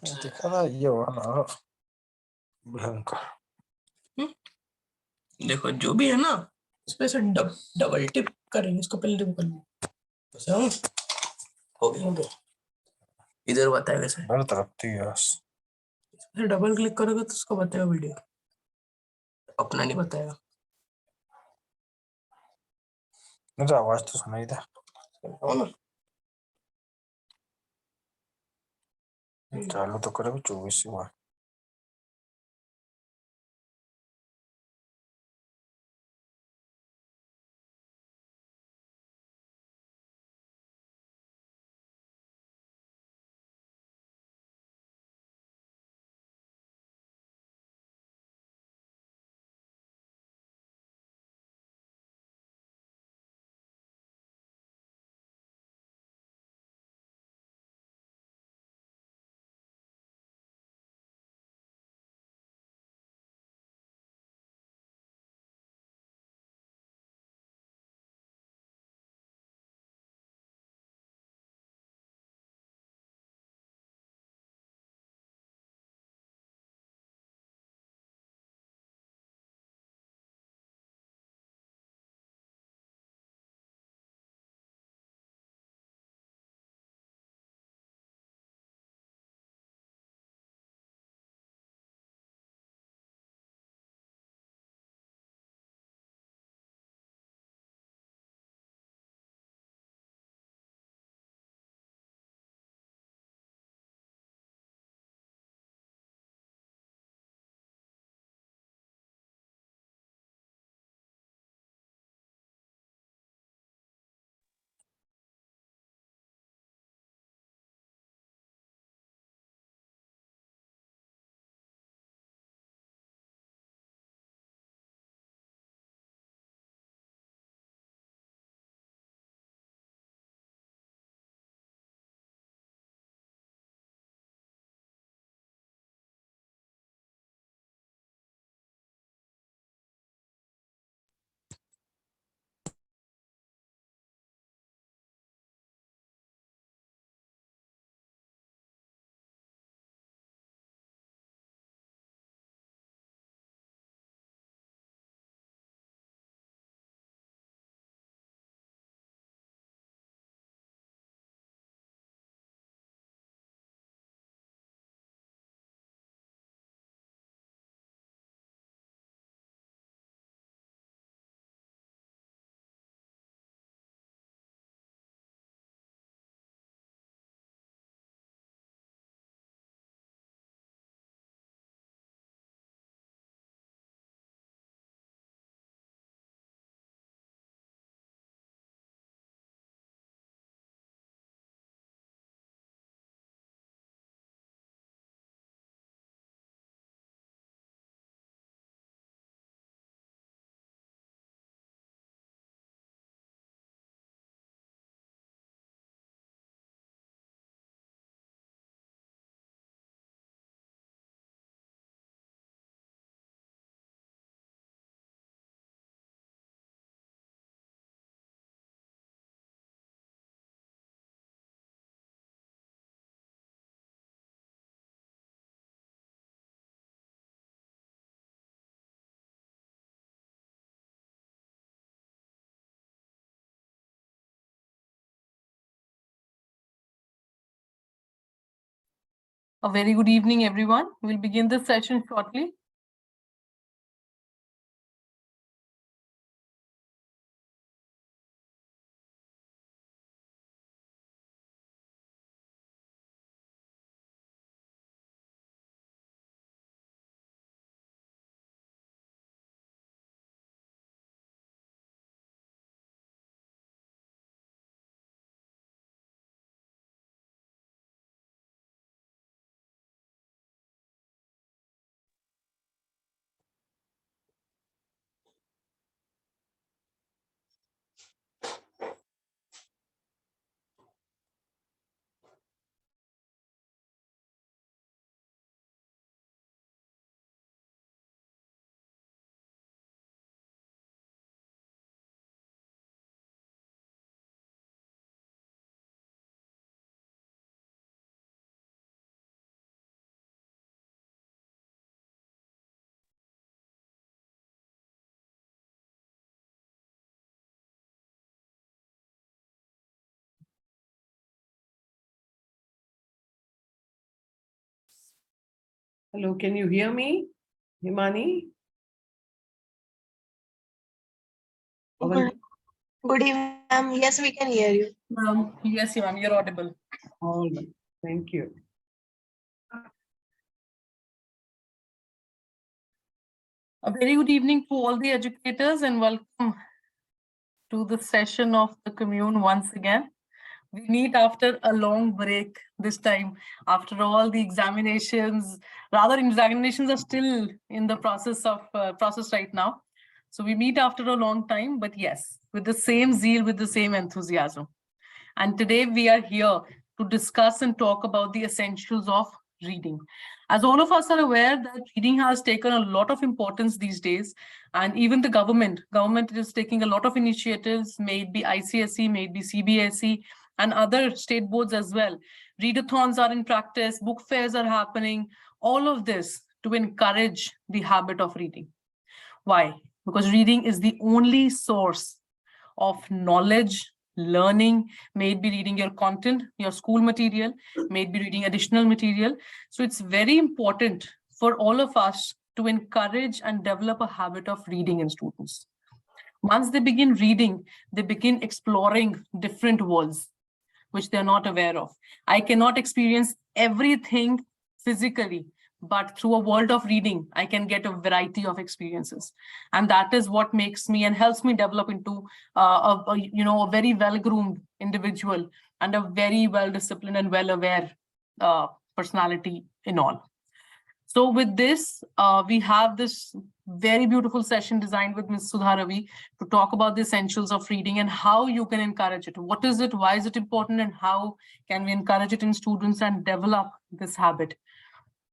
देखा था ये वाला भयंकर। देखो जो भी है ना इसमें से डबल टिप करेंगे, इसको पहले टिप कर लो बस। हो गया इधर बताएगा सर, मेरे तरफ थी बस। फिर डबल क्लिक करोगे तो उसको बताएगा वीडियो, अपना नहीं बताएगा। मुझे आवाज तो सुनाई था। चालू तो करे 24 हुआ। A very good evening, everyone. We'll begin this session shortly. Hello, can you hear me, Himani? Good evening, ma'am. Yes, we can hear you. Yes, ma'am, you're audible. All right, thank you. A very good evening to all the educators and welcome to the session of the Commune once again. We meet after a long break this time. After all the examinations, rather examinations are still in the process right now. So we meet after a long time, but yes, with the same zeal, with the same enthusiasm. And today we are here to discuss and talk about the essentials of reading. As all of us are aware that reading has taken a lot of importance these days, and even the government is taking a lot of initiatives, may it be ICSE, may it be CBSE, and other state boards as well. Readathons are in practice, book fairs are happening, all of this to encourage the habit of reading. Why? Because reading is the only source of knowledge, learning, may it be reading your content, your school material, may it be reading additional material. So it's very important for all of us to encourage and develop a habit of reading in students. Once they begin reading, they begin exploring different worlds which they're not aware of. I cannot experience everything physically, but through a world of reading, I can get a variety of experiences. And that is what makes me and helps me develop into a very well-groomed individual and a very well-disciplined and well-aware personality in all. So with this, we have this very beautiful session designed with Ms. Sudha Ravi to talk about the essentials of reading and how you can encourage it. What is it? Why is it important? And how can we encourage it in students and develop this habit?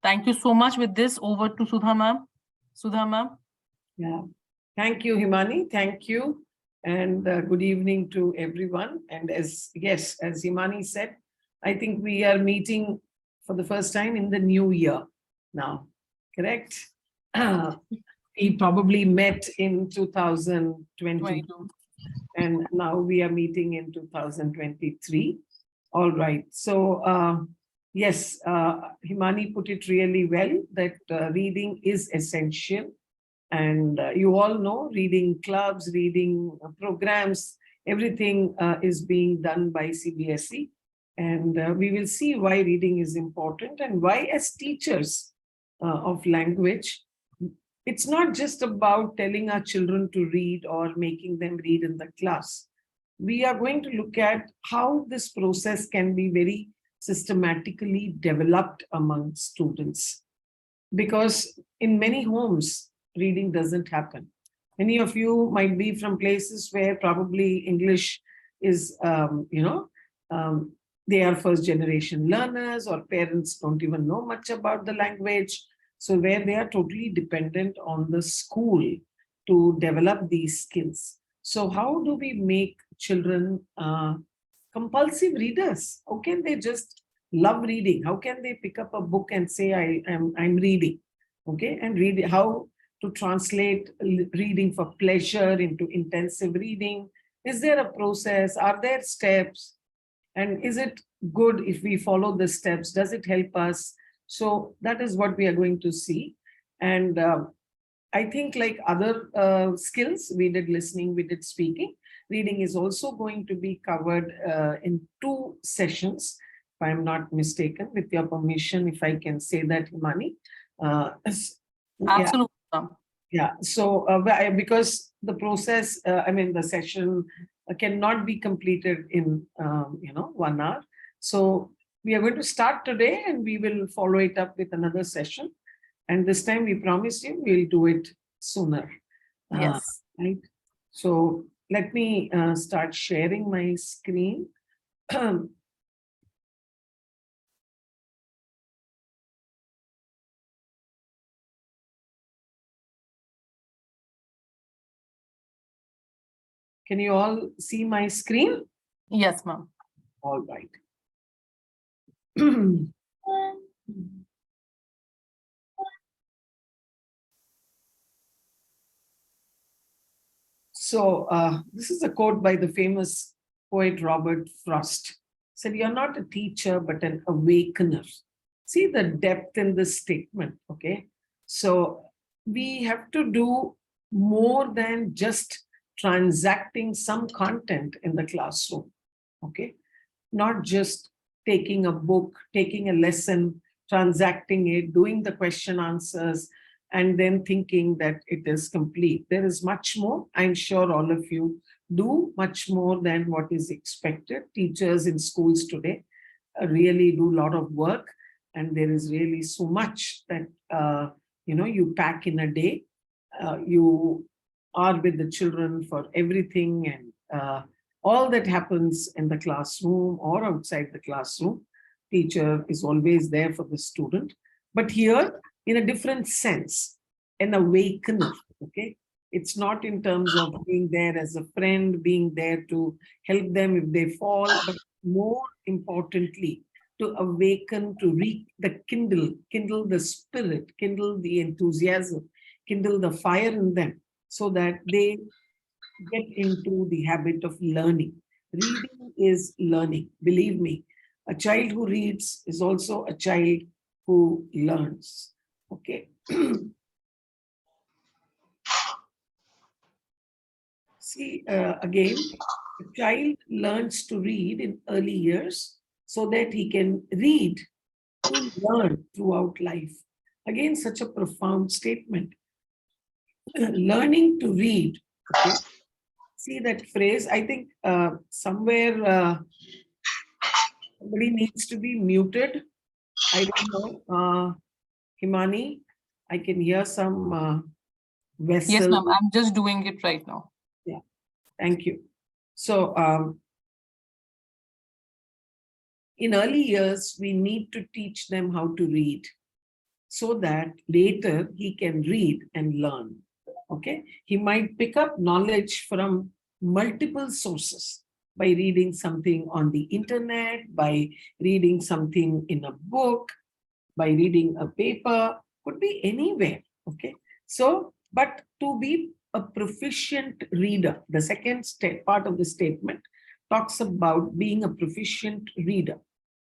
Thank you so much. With this, over to Sudha ma'am. Sudha ma'am. Yeah, thank you, Himani. Thank you. And good evening to everyone. And as Himani said, I think we are meeting for the first time in the new year now, correct? We probably met in 2022, and now we are meeting in 2023. All right. So, yes, Himani put it really well that reading is essential. And you all know reading clubs, reading programs, everything is being done by CBSE. And we will see why reading is important and why as teachers of language, it's not just about telling our children to read or making them read in the class. We are going to look at how this process can be very systematically developed among students. Because in many homes, reading doesn't happen. Many of you might be from places where probably English is, they are first generation learners or parents don't even know much about the language. So where they are totally dependent on the school to develop these skills. So how do we make children compulsive readers? How can they just love reading? How can they pick up a book and say, I'm reading? Okay, and read how to translate reading for pleasure into intensive reading. Is there a process? Are there steps? And is it good if we follow the steps? Does it help us? So that is what we are going to see. And I think like other skills, we did listening, we did speaking. Reading is also going to be covered in 2 sessions, if I'm not mistaken, with your permission, if I can say that, Himani. Absolutely. Yeah, so because the process, the session cannot be completed in 1 hour. So we are going to start today and we will follow it up with another session. And this time we promised you we'll do it sooner. Yes. Right. So let me start sharing my screen. Can you all see my screen? Yes, ma'am. All right. So this is a quote by the famous poet Robert Frost. He said, "You're not a teacher, but an awakener." See the depth in this statement, okay? So we have to do more than just transacting some content in the classroom, okay? Not just taking a book, taking a lesson, transacting it, doing the question answers, and then thinking that it is complete. There is much more. I'm sure all of you do much more than what is expected. Teachers in schools today really do a lot of work, and there is really so much that you pack in a day. You are with the children for everything, and all that happens in the classroom or outside the classroom. Teacher is always there for the student, but here in a different sense, an awakener, okay? It's not in terms of being there as a friend, being there to help them if they fall, but more importantly, to awaken, to kindle the spirit, kindle the enthusiasm, kindle the fire in them, so that they get into the habit of learning. Reading is learning. Believe me, a child who reads is also a child who learns. Okay. See, again, a child learns to read in early years so that he can read to learn throughout life. Again, such a profound statement. Learning to read. Okay. See that phrase? I think somewhere somebody needs to be muted. I don't know. Himani, I can hear some Yes, vessel. ma'am. I'm just doing it right now. Yeah, thank you. So in early years, we need to teach them how to read so that later he can read and learn. Okay, he might pick up knowledge from multiple sources by reading something on the internet, by reading something in a book, by reading a paper, could be anywhere. Okay, so but to be a proficient reader, the second part of the statement talks about being a proficient reader.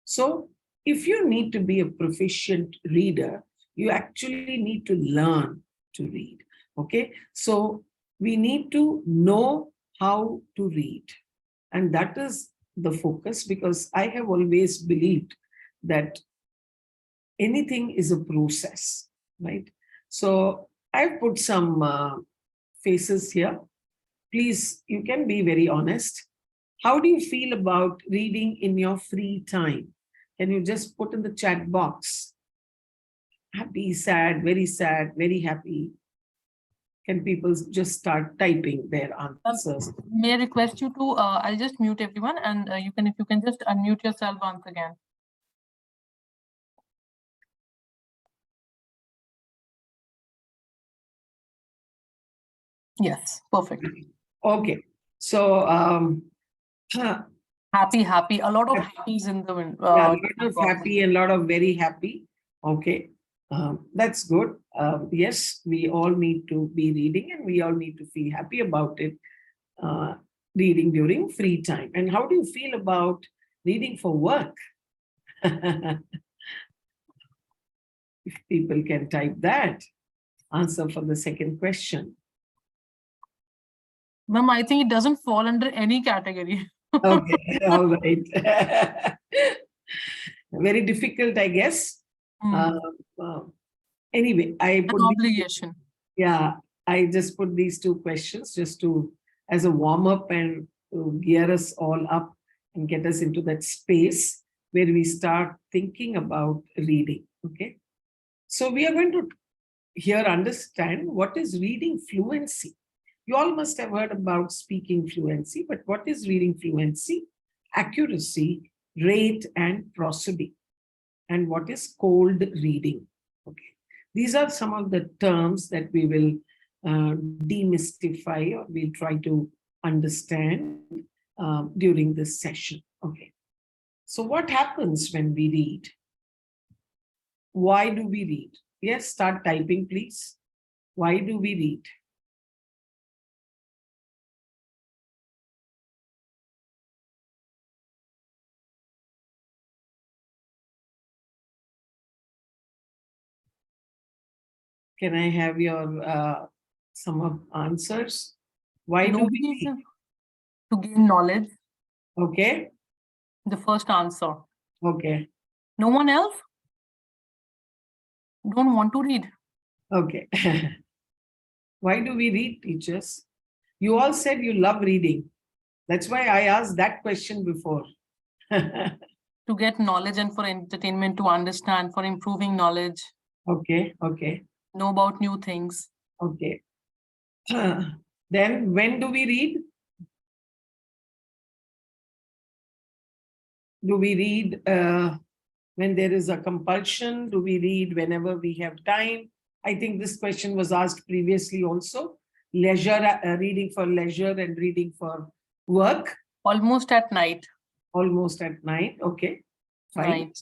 So if you need to be a proficient reader, you actually need to learn to read. Okay, so we need to know how to read, and that is the focus, because I have always believed that anything is a process, right? So I've put some faces here. Please, you can be very honest. How do you feel about reading in your free time? Can you just put in the chat box? Happy, sad, very happy. Can people just start typing their answers? May I request you to, I'll just mute everyone, and if you can just unmute yourself once again. Yes, perfect. Okay. So Happy, a lot of happies in the wind. yeah, a lot of happy and a lot of very happy. Okay, that's good. Yes, we all need to be reading, and we all need to feel happy about it. Reading during free time. And how do you feel about reading for work? If people can type that, answer for the second question. Ma'am, I think it doesn't fall under any category. Okay, all right. Very difficult, I guess. Anyway, I put An obligation. yeah, I just put these two questions just to as a warm up and to gear us all up and get us into that space where we start thinking about reading. Okay, so we are going to here understand what is reading fluency. You all must have heard about speaking fluency, but what is reading fluency? Accuracy, rate, and prosody. And what is cold reading? Okay, these are some of the terms that we will demystify, or we'll try to understand during this session. Okay, so what happens when we read? Why do we read? Yes, start typing, please. Why do we read? Can I have your some of answers? Why do Nobody we is read? to gain knowledge. Okay, The first answer. okay, No one else don't want to read. okay. Why do we read, teachers? You all said you love reading. That's why I asked that question before. To get knowledge and for entertainment, to understand, for improving knowledge, Okay, okay, know about new things. okay. Then when do we read? Do we read when there is a compulsion? Do we read whenever we have time? I think this question was asked previously also. Leisure, reading for leisure and reading for work, Almost at night. almost at night. Okay, fine. Right.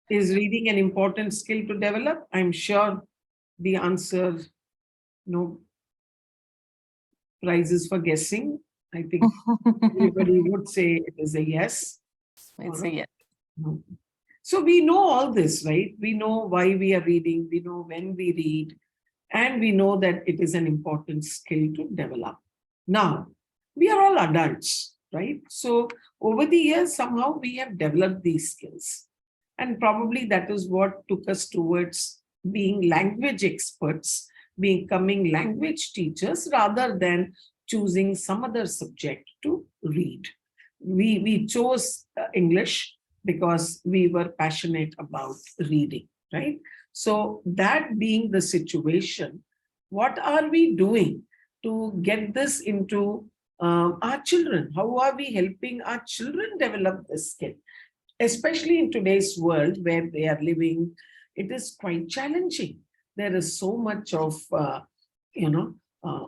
Is reading an important skill to develop? I'm sure the answer, no prizes for guessing. I think everybody would say it is a yes. It's a yes. Mhm. So we know all this, right? We know why we are reading, we know when we read, and we know that it is an important skill to develop. Now, we are all adults, right? So over the years, somehow we have developed these skills. And probably that is what took us towards being language experts, becoming language teachers, rather than choosing some other subject to read. We chose English because we were passionate about reading, right? So that being the situation, what are we doing to get this into our children? How are we helping our children develop this skill? Especially in today's world where they are living, it is quite challenging. There is so much of,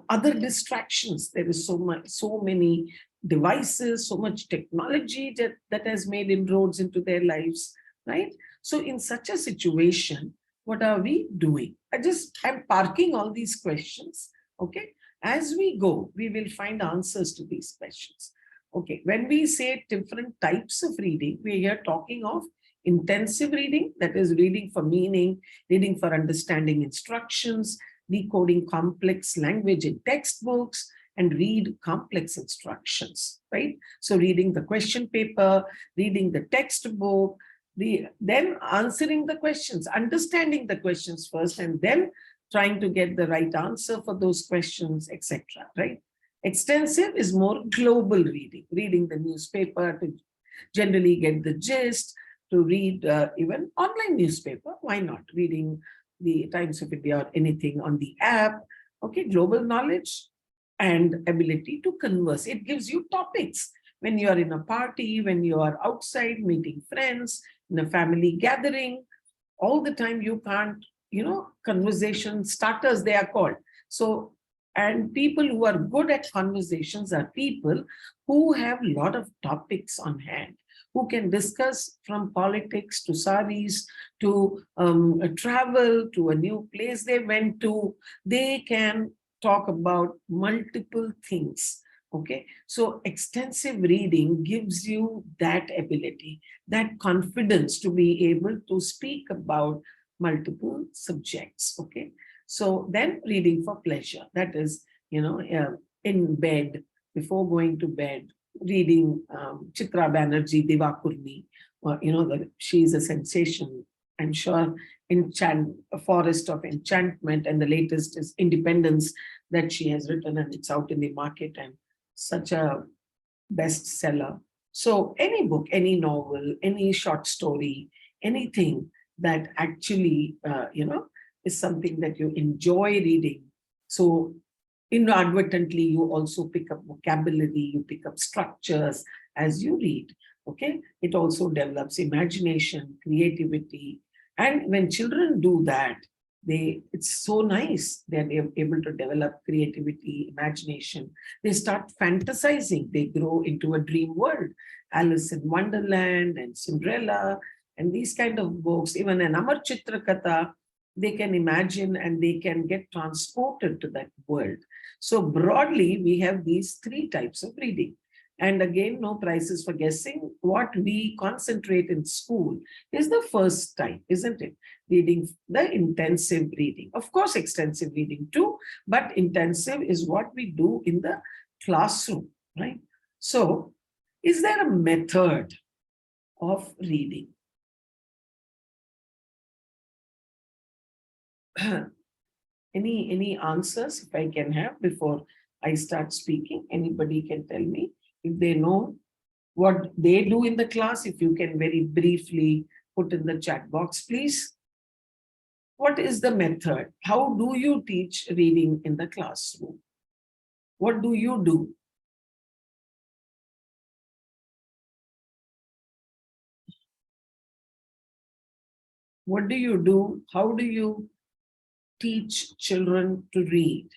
other distractions. There is so many devices, so much technology that has made inroads into their lives, right? So in such a situation, what are we doing? I'm parking all these questions, okay? As we go, we will find answers to these questions. Okay, when we say different types of reading, we are talking of intensive reading, that is reading for meaning, reading for understanding instructions, decoding complex language in textbooks, and read complex instructions, right? So reading the question paper, reading the textbook, then answering the questions, understanding the questions first, and then trying to get the right answer for those questions, etc., right? Extensive is more global reading, reading the newspaper to generally get the gist, to read even online newspaper. Why not? Reading the Times of India or anything on the app. Okay, global knowledge and ability to converse. It gives you topics when you are in a party, when you are outside meeting friends, in a family gathering. All the time you can't, conversation starters, they are called. So, and people who are good at conversations are people who have a lot of topics on hand, who can discuss from politics to saris to travel to a new place they went to. They can talk about multiple things. Okay, so extensive reading gives you that ability, that confidence to be able to speak about multiple subjects. Okay, so then reading for pleasure, that is, in bed, before going to bed, reading Chitra Banerjee, Divakurni, she is a sensation. I'm sure A Forest of Enchantment, and the latest is Independence that she has written, and it's out in the market and such a bestseller. So any book, any novel, any short story, anything that actually, is something that you enjoy reading. So inadvertently, you also pick up vocabulary, you pick up structures as you read. Okay, it also develops imagination, creativity. And when children do that, it's so nice. They're able to develop creativity, imagination. They start fantasizing. They grow into a dream world. Alice in Wonderland and Cinderella and these kind of books, even an Amar Chitra Katha, they can imagine and they can get transported to that world. So broadly, we have these three types of reading. And again, no prizes for guessing. What we concentrate in school is the first type, isn't it? Reading, the intensive reading. Of course, extensive reading too, but intensive is what we do in the classroom, right? So, is there a method of reading? Any answers if I can have before I start speaking? Anybody can tell me if they know what they do in the class. If you can very briefly put in the chat box, please. What is the method? How do you teach reading in the classroom? What do you do? What do you do? How do you teach children to read?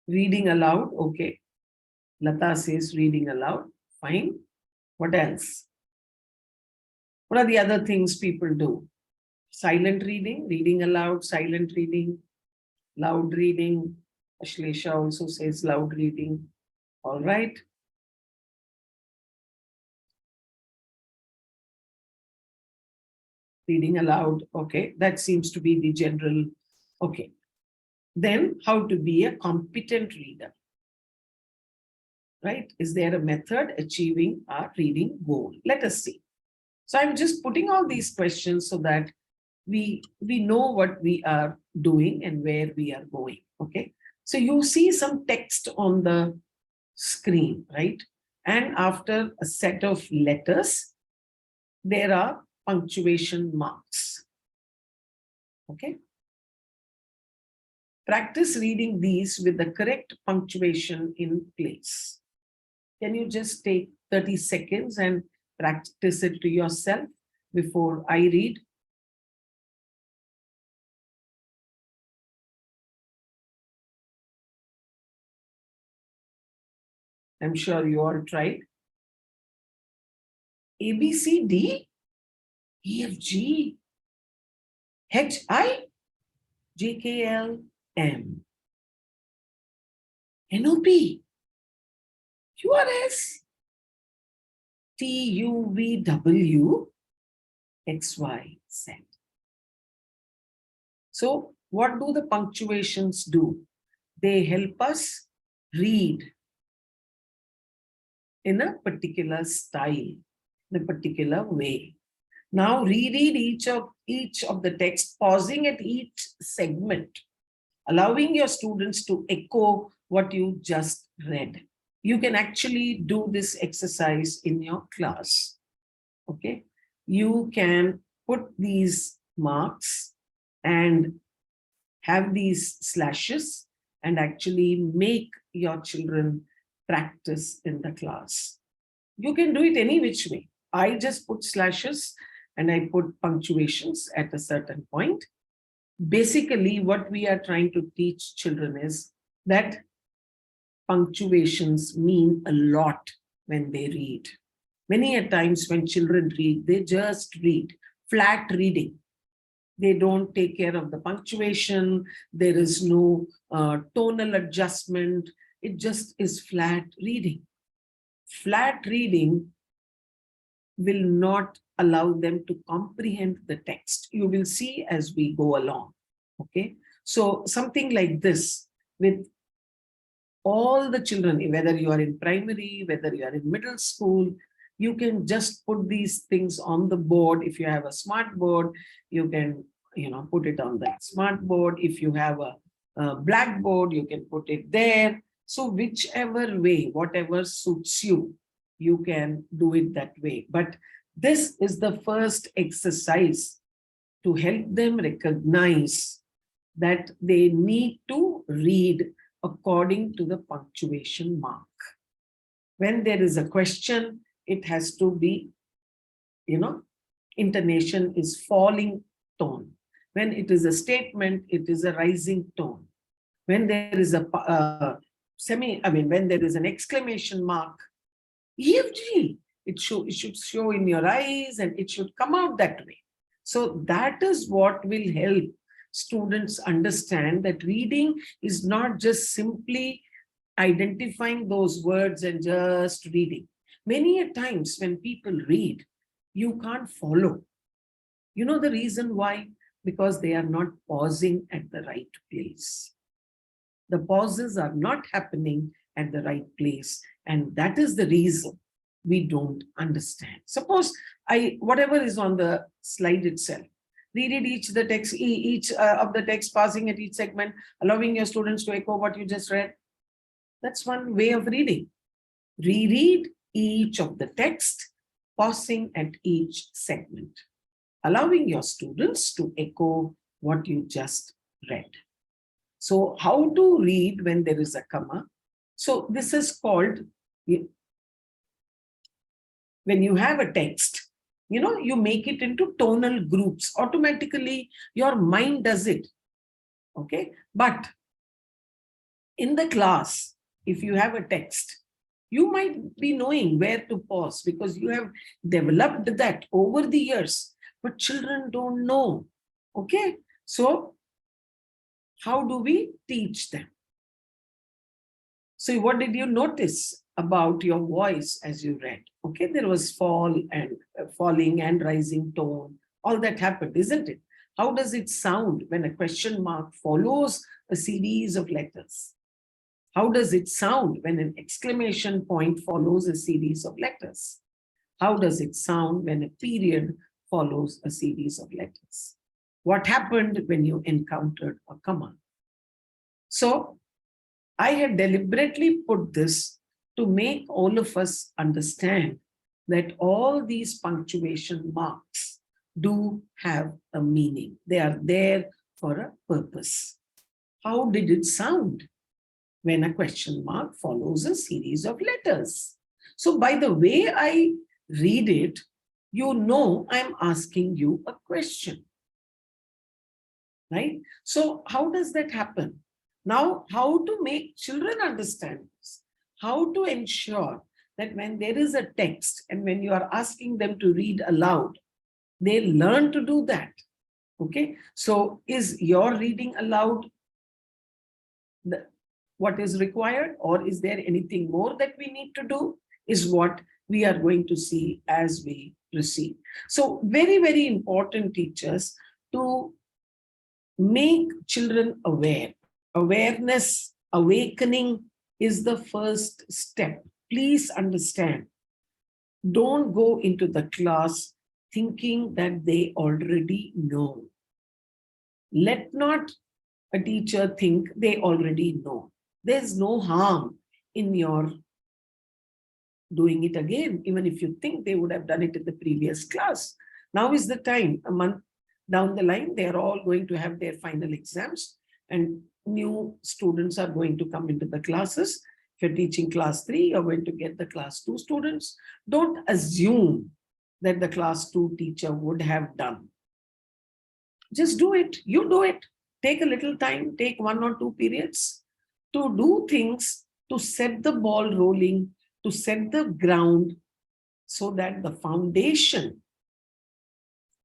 Reading aloud, okay. Lata says reading aloud, fine. What else? What are the other things people do? Silent reading, reading aloud, silent reading, loud reading. Ashlesha also says loud reading. All right. Reading aloud, okay. That seems to be the general, okay. Then how to be a competent reader, right? Is there a method achieving our reading goal? Let us see. So I'm just putting all these questions so that we know what we are doing and where we are going, okay? So you see some text on the screen, right? And after a set of letters, there are punctuation marks, okay? Practice reading these with the correct punctuation in place. Can you just take 30 seconds and practice it to yourself before I read? I'm sure you all tried. A, B, C, D, E, F, G, H, I, J, K, L, M, N, O, P, Q, R, S, T, U, V, W, X, Y, Z. So what do the punctuations do? They help us read in a particular style, in a particular way. Now reread each of the text, pausing at each segment, allowing your students to echo what you just read. You can actually do this exercise in your class, okay? You can put these marks and have these slashes and actually make your children practice in the class. You can do it any which way. I just put slashes and I put punctuations at a certain point. Basically, what we are trying to teach children is that punctuations mean a lot when they read. Many a times when children read, they just read, flat reading. They don't take care of the punctuation. There is no tonal adjustment. It just is flat reading. Flat reading will not allow them to comprehend the text. You will see as we go along, okay? So something like this with all the children, whether you are in primary, whether you are in middle school, you can just put these things on the board. If you have a smart board, you can put it on that smart board. If you have a blackboard, you can put it there. So whichever way, whatever suits you, you can do it that way. But this is the first exercise to help them recognize that they need to read according to the punctuation mark. When there is a question, it has to be, intonation is falling tone. When it is a statement, it is a rising tone. When there is a when there is an exclamation mark, EFG, it should show in your eyes and it should come out that way. So that is what will help students understand that reading is not just simply identifying those words and just reading. Many a times when people read, you can't follow. You know the reason why? Because they are not pausing at the right place. The pauses are not happening at the right place. And that is the reason we don't understand. Suppose whatever is on the slide itself, read it each of the text, passing at each segment, allowing your students to echo what you just read. That's one way of reading. Reread each of the text, pausing at each segment, allowing your students to echo what you just read. So how to read when there is a comma? So this is called, when you have a text, you make it into tonal groups. Automatically, your mind does it. Okay. But in the class, if you have a text, you might be knowing where to pause because you have developed that over the years, but children don't know. Okay. So how do we teach them? So what did you notice about your voice as you read? Okay, there was falling and rising tone. All that happened, isn't it? How does it sound when a question mark follows a series of letters? How does it sound when an exclamation point follows a series of letters? How does it sound when a period follows a series of letters? What happened when you encountered a comma? So I had deliberately put this to make all of us understand that all these punctuation marks do have a meaning. They are there for a purpose. How did it sound when a question mark follows a series of letters? So by the way I read it, I'm asking you a question, right? So how does that happen? Now, how to make children understand this? How to ensure that when there is a text and when you are asking them to read aloud, they learn to do that. Okay, so is your reading aloud what is required, or is there anything more that we need to do? Is what we are going to see as we proceed. So very, very important, teachers, to make children aware. Awareness, awakening is the first step. Please understand. Don't go into the class thinking that they already know. Let not a teacher think they already know. There's no harm in your doing it again, even if you think they would have done it in the previous class. Now is the time. A month down the line, they're all going to have their final exams and new students are going to come into the classes. If you're teaching class 3, you're going to get the class 2 students. Don't assume that the class 2 teacher would have done. Just do it. You do it. Take a little time, take 1 or 2 periods to do things, to set the ball rolling, to set the ground so that the foundation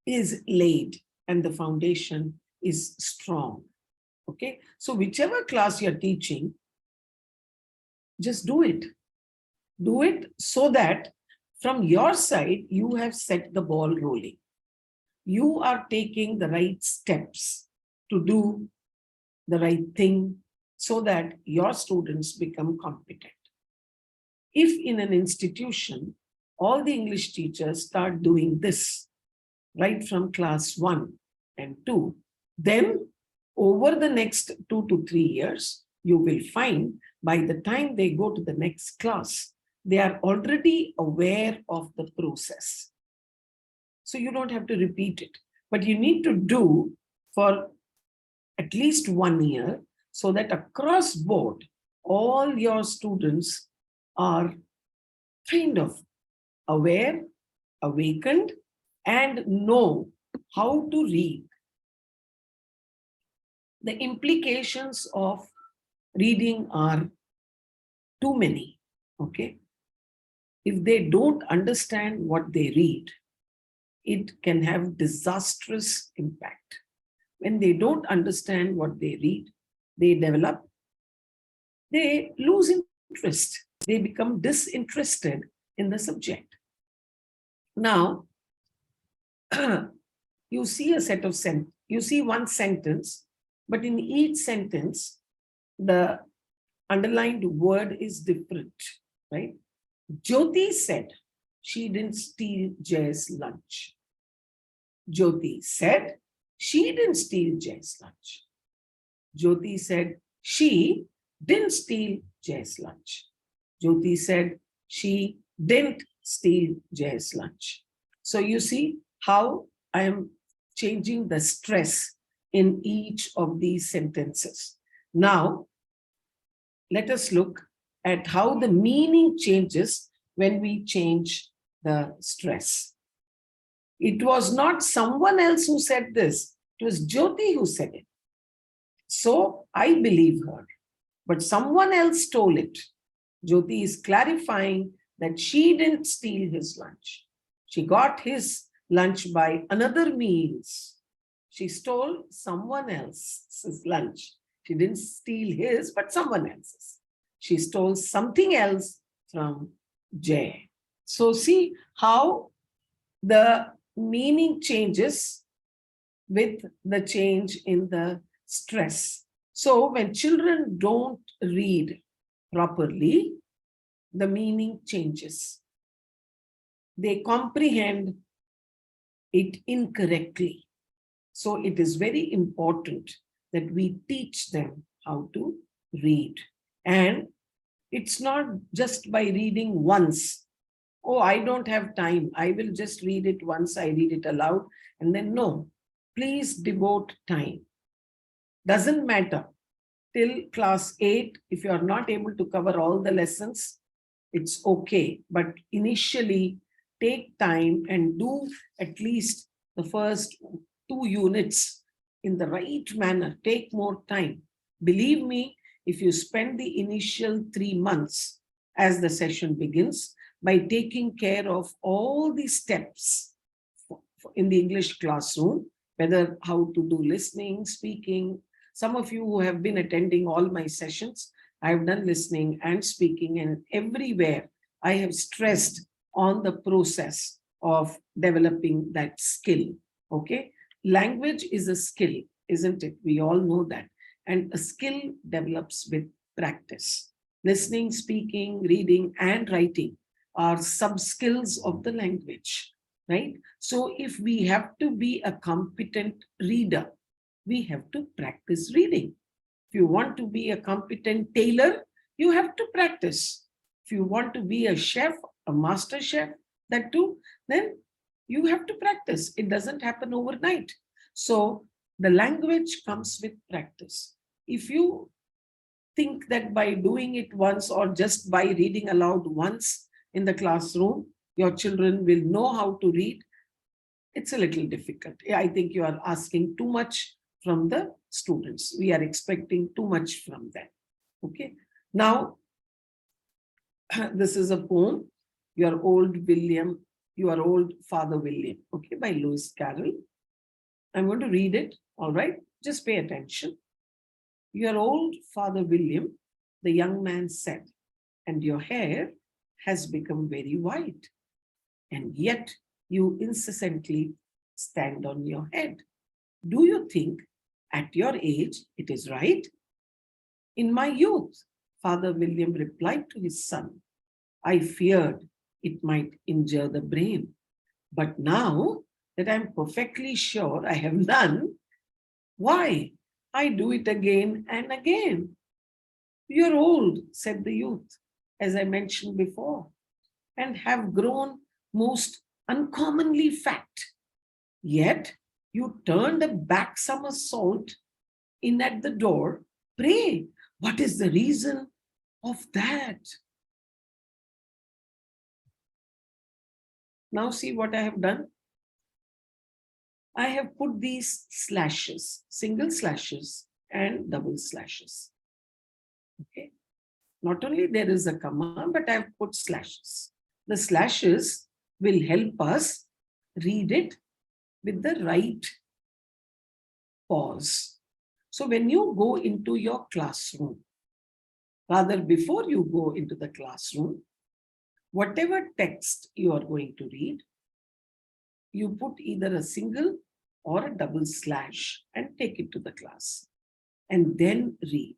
is laid and the foundation is strong. Okay, so whichever class you're teaching, just do it. Do it so that from your side, you have set the ball rolling. You are taking the right steps to do the right thing so that your students become competent. If in an institution, all the English teachers start doing this right from class 1 and 2, then over the next 2 to 3 years, you will find by the time they go to the next class, they are already aware of the process. So you don't have to repeat it, but you need to do for at least 1 year so that across board, all your students are kind of aware, awakened, and know how to read. The implications of reading are too many, okay? If they don't understand what they read, it can have disastrous impact. When they don't understand what they read, they develop they lose interest. They become disinterested in the subject. Now, you see a set of you see one sentence, but in each sentence, the underlined word is different, right? Jyoti said she didn't steal Jay's lunch. Jyoti said she didn't steal Jay's lunch. Jyoti said she didn't steal Jay's lunch. Jyoti said she didn't steal Jay's lunch. So you see how I am changing the stress in each of these sentences. Now, let us look at how the meaning changes when we change the stress. It was not someone else who said this. It was Jyoti who said it. So I believe her. But someone else stole it. Jyoti is clarifying that she didn't steal his lunch. She got his lunch by another means. She stole someone else's lunch. She didn't steal his, but someone else's. She stole something else from Jay. So see how the meaning changes with the change in the stress. So when children don't read properly, the meaning changes. They comprehend it incorrectly. So it is very important that we teach them how to read. And it's not just by reading once. Oh, I don't have time. I will just read it once. I read it aloud. And then no, please devote time. Doesn't matter. Till class 8, if you are not able to cover all the lessons, it's okay. But initially, take time and do at least the first 2 units in the right manner. Take more time. Believe me, if you spend the initial 3 months as the session begins, by taking care of all the steps in the English classroom, whether how to do listening, speaking. Some of you who have been attending all my sessions, I have done listening and speaking, and everywhere I have stressed on the process of developing that skill. Okay, language is a skill, isn't it? We all know that. And a skill develops with practice. Listening, speaking, reading, and writing are sub-skills of the language, right? So if we have to be a competent reader, we have to practice reading. If you want to be a competent tailor, you have to practice. If you want to be a chef, a master chef, that too, then you have to practice. It doesn't happen overnight. So the language comes with practice. If you think that by doing it once or just by reading aloud once in the classroom, your children will know how to read, it's a little difficult. I think you are asking too much from the students. We are expecting too much from them. Okay. Now, this is a poem, Your Old Father William, okay, by Lewis Carroll. I'm going to read it, all right? Just pay attention. Your old Father William, the young man said, and your hair has become very white, and yet you incessantly stand on your head. Do you think at your age it is right? In my youth, Father William replied to his son, I feared it might injure the brain. But now that I'm perfectly sure I have none, why? I do it again and again. You're old, said the youth, as I mentioned before, and have grown most uncommonly fat. Yet you turned a back somersault in at the door. Pray, what is the reason of that? Now see what I have done. I have put these slashes, single slashes and double slashes. Okay. Not only there is a comma, but I have put slashes. The slashes will help us read it with the right pause. So when you go into your classroom Rather, before you go into the classroom, whatever text you are going to read, you put either a single or a double slash and take it to the class and then read.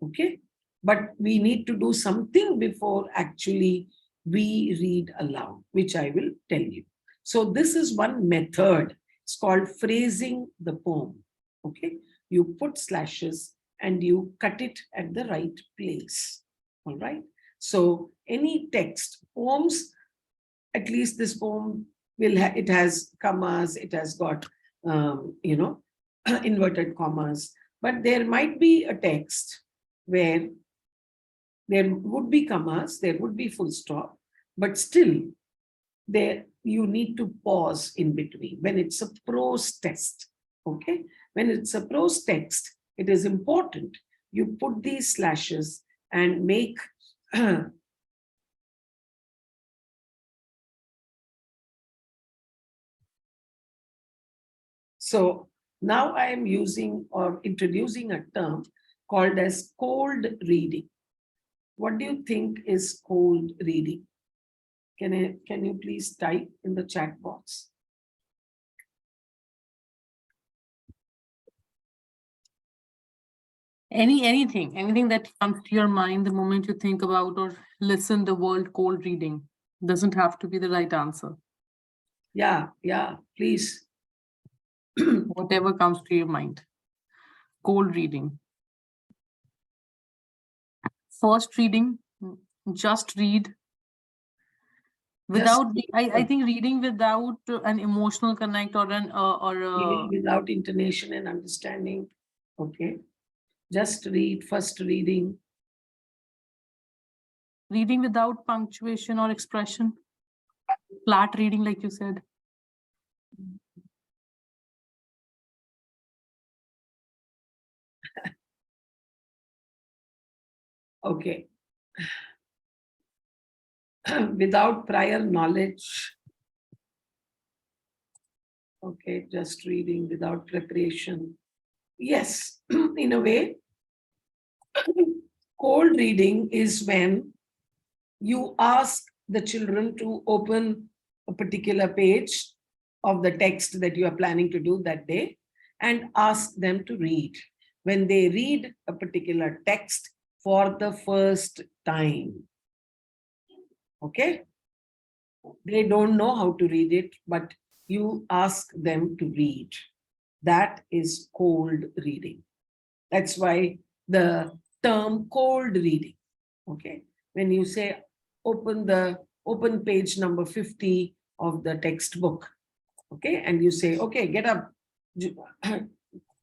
Okay? But we need to do something before actually we read aloud, which I will tell you. So this is one method. It's called phrasing the poem. Okay? You put slashes and you cut it at the right place. All right? So any text, poems, at least this poem it has commas, it has got, inverted commas, but there might be a text where there would be commas, there would be full stop, but still there you need to pause in between when it's a prose text. Okay, when it's a prose text, it is important you put these slashes and make so now I am using or introducing a term called as cold reading. What do you think is cold reading? Can you please type in the chat box? Anything that comes to your mind the moment you think about or listen the word cold reading. Doesn't have to be the right answer. Yeah, please. Whatever comes to your mind. Cold reading. First reading, just read. Without, I think reading without an emotional connect or Reading without intonation and understanding. Okay. Just read, first reading. reading without punctuation or expression. Flat reading, like you said. Okay. Without prior knowledge. Okay, just reading without preparation. Yes, in a way, cold reading is when you ask the children to open a particular page of the text that you are planning to do that day and ask them to read. When they read a particular text for the first time, okay? They don't know how to read it, but you ask them to read. That is cold reading. That's why the term cold reading, okay? When you say open page number 50 of the textbook, okay? And you say, okay, get up,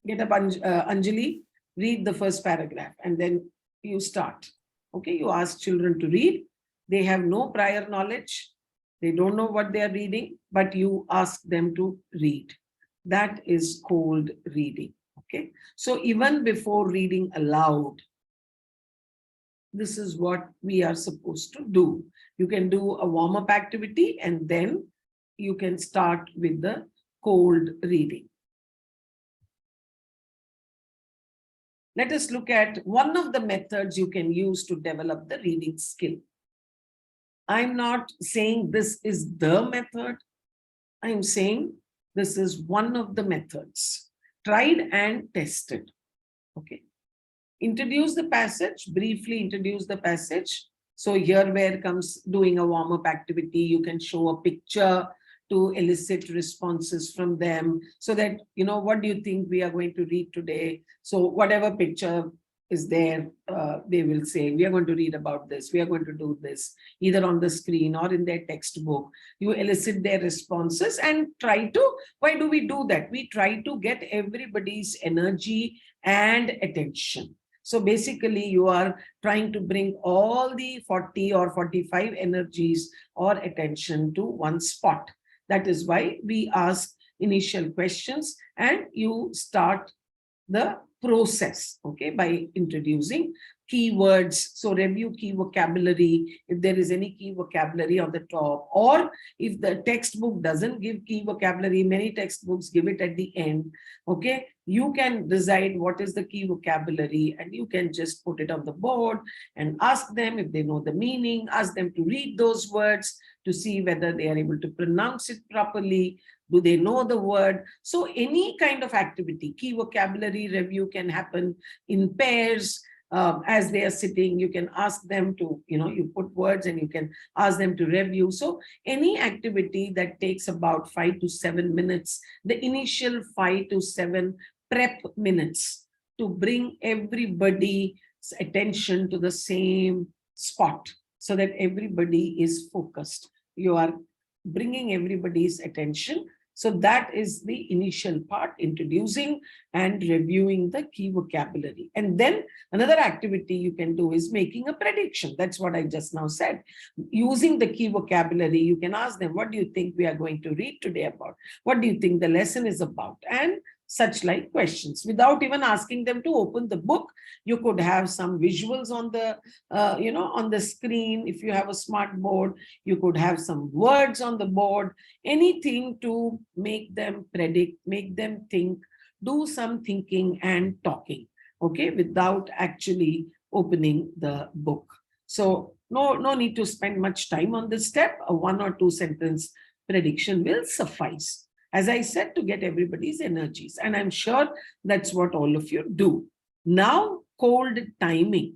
Anjali, read the first paragraph, and then you start. Okay, you ask children to read. They have no prior knowledge. They don't know what they are reading, but you ask them to read. That is cold reading. Okay, so even before reading aloud, this is what we are supposed to do. You can do a warm-up activity and then you can start with the cold reading. Let us look at one of the methods you can use to develop the reading skill. I'm not saying this is the method. I'm saying this is one of the methods, tried and tested. Okay. Introduce the passage, briefly introduce the passage. So here where comes doing a warm-up activity, you can show a picture to elicit responses from them so that, what do you think we are going to read today? So whatever picture is there, they will say, we are going to read about this, we are going to do this, either on the screen or in their textbook. You elicit their responses and try to, why do we do that? We try to get everybody's energy and attention. So basically you are trying to bring all the 40 or 45 energies or attention to one spot. That is why we ask initial questions and you start the process, okay, by introducing keywords. So review key vocabulary, if there is any key vocabulary on the top, or if the textbook doesn't give key vocabulary, many textbooks give it at the end, okay, you can decide what is the key vocabulary and you can just put it on the board and ask them if they know the meaning, ask them to read those words to see whether they are able to pronounce it properly. Do they know the word? So any kind of activity, key vocabulary review can happen in pairs. As they are sitting, you can ask them to, you put words and you can ask them to review. So any activity that takes about 5 to 7 minutes, the initial 5 to 7 prep minutes to bring everybody's attention to the same spot so that everybody is focused. You are bringing everybody's attention. So that is the initial part, introducing and reviewing the key vocabulary. And then another activity you can do is making a prediction. That's what I just now said. Using the key vocabulary, you can ask them, what do you think we are going to read today about? What do you think the lesson is about? And such like questions. Without even asking them to open the book, you could have some visuals on the, on the screen. If you have a smart board, you could have some words on the board, anything to make them predict, make them think, do some thinking and talking, okay, without actually opening the book. So no need to spend much time on this step. A 1 or 2 sentence prediction will suffice, as I said, to get everybody's energies. And I'm sure that's what all of you do. Now, cold timing.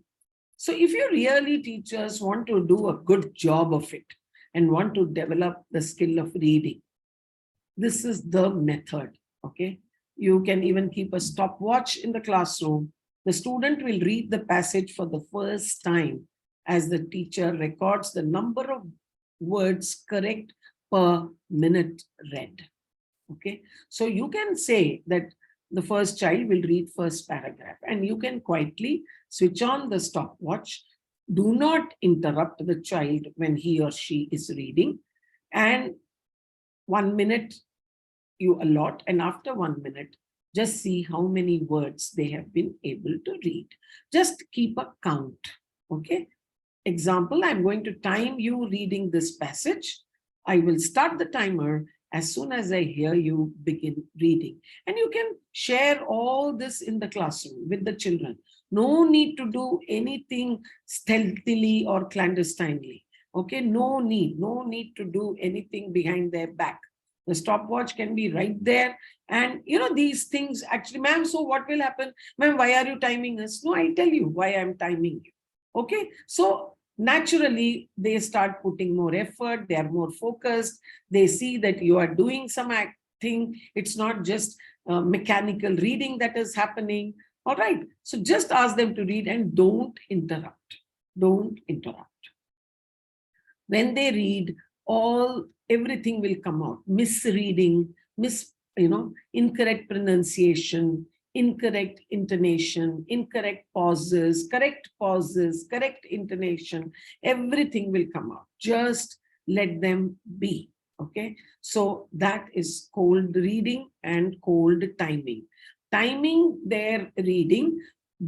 So if you really, teachers, want to do a good job of it and want to develop the skill of reading, this is the method, okay? You can even keep a stopwatch in the classroom. The student will read the passage for the first time as the teacher records the number of words correct per minute read. Okay, so you can say that the first child will read first paragraph and you can quietly switch on the stopwatch. Do not interrupt the child when he or she is reading, and 1 minute you allot, and after 1 minute, just see how many words they have been able to read. Just keep a count, okay? Example, I'm going to time you reading this passage. I will start the timer as soon as I hear you begin reading. And you can share all this in the classroom with the children. No need to do anything stealthily or clandestinely. Okay, no need to do anything behind their back. The stopwatch can be right there. And these things actually, ma'am, so what will happen? Ma'am, why are you timing us? No, I'll tell you why I'm timing you. Okay, so naturally, they start putting more effort, they are more focused, they see that you are doing some acting, it's not just mechanical reading that is happening. All right, so just ask them to read and don't interrupt. Don't interrupt. When they read, everything will come out. Misreading, incorrect pronunciation, incorrect intonation, incorrect pauses, correct intonation, everything will come out. Just let them be, okay? So that is cold reading and cold timing. Timing their reading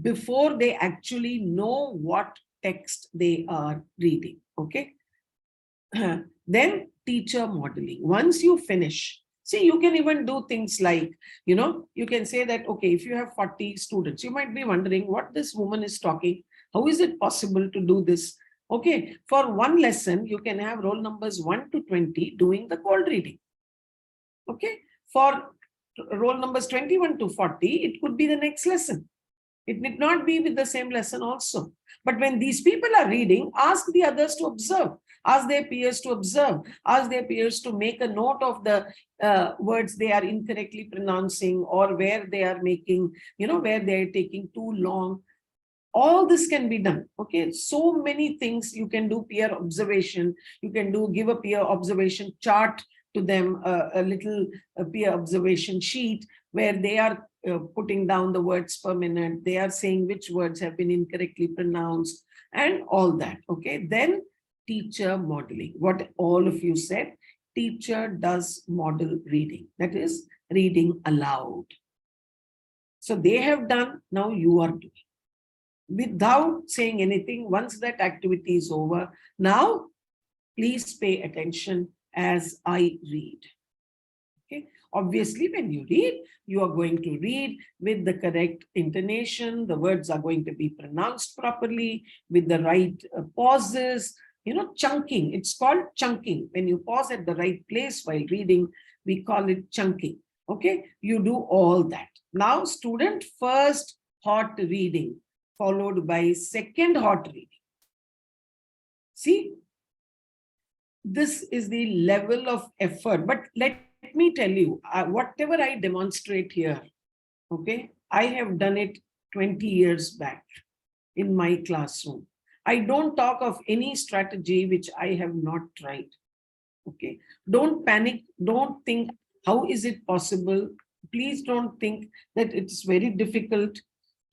before they actually know what text they are reading, okay? Then teacher modeling. Once you finish, see, you can even do things like, you can say that, okay, if you have 40 students, you might be wondering what this woman is talking. How is it possible to do this? Okay, for one lesson, you can have roll numbers 1 to 20 doing the cold reading. Okay, for roll numbers 21 to 40, it could be the next lesson. It need not be with the same lesson also. But when these people are reading, ask the others to observe. Ask their peers to observe. Ask their peers to make a note of the words they are incorrectly pronouncing, or where they are making, where they are taking too long. All this can be done. Okay, so many things you can do. Peer observation. You can give a peer observation chart to them, a little peer observation sheet where they are putting down the words per minute. They are saying which words have been incorrectly pronounced and all that. Okay, then teacher modeling. What all of you said, teacher does model reading. That is reading aloud. So they have done, now you are doing. Without saying anything, once that activity is over, now please pay attention as I read. Okay. Obviously, when you read, you are going to read with the correct intonation. The words are going to be pronounced properly with the right pauses. Chunking. It's called chunking. When you pause at the right place while reading, we call it chunking. Okay. You do all that. Now, student, first hot reading, followed by second hot reading. See, this is the level of effort. But let me tell you, whatever I demonstrate here, okay, I have done it 20 years back in my classroom. I don't talk of any strategy which I have not tried. Okay, don't panic. Don't think, how is it possible? Please don't think that it's very difficult.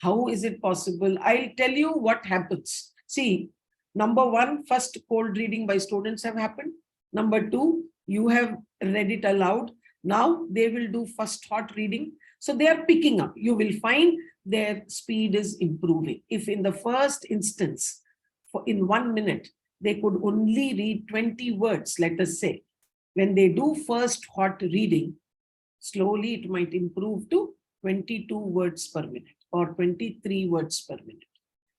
How is it possible? I'll tell you what happens. See, number one, first cold reading by students have happened. Number two, you have read it aloud. Now they will do first hot reading. So they are picking up. You will find their speed is improving. If in the first instance, in 1 minute, they could only read 20 words, let us say, when they do first hot reading, slowly it might improve to 22 words per minute or 23 words per minute.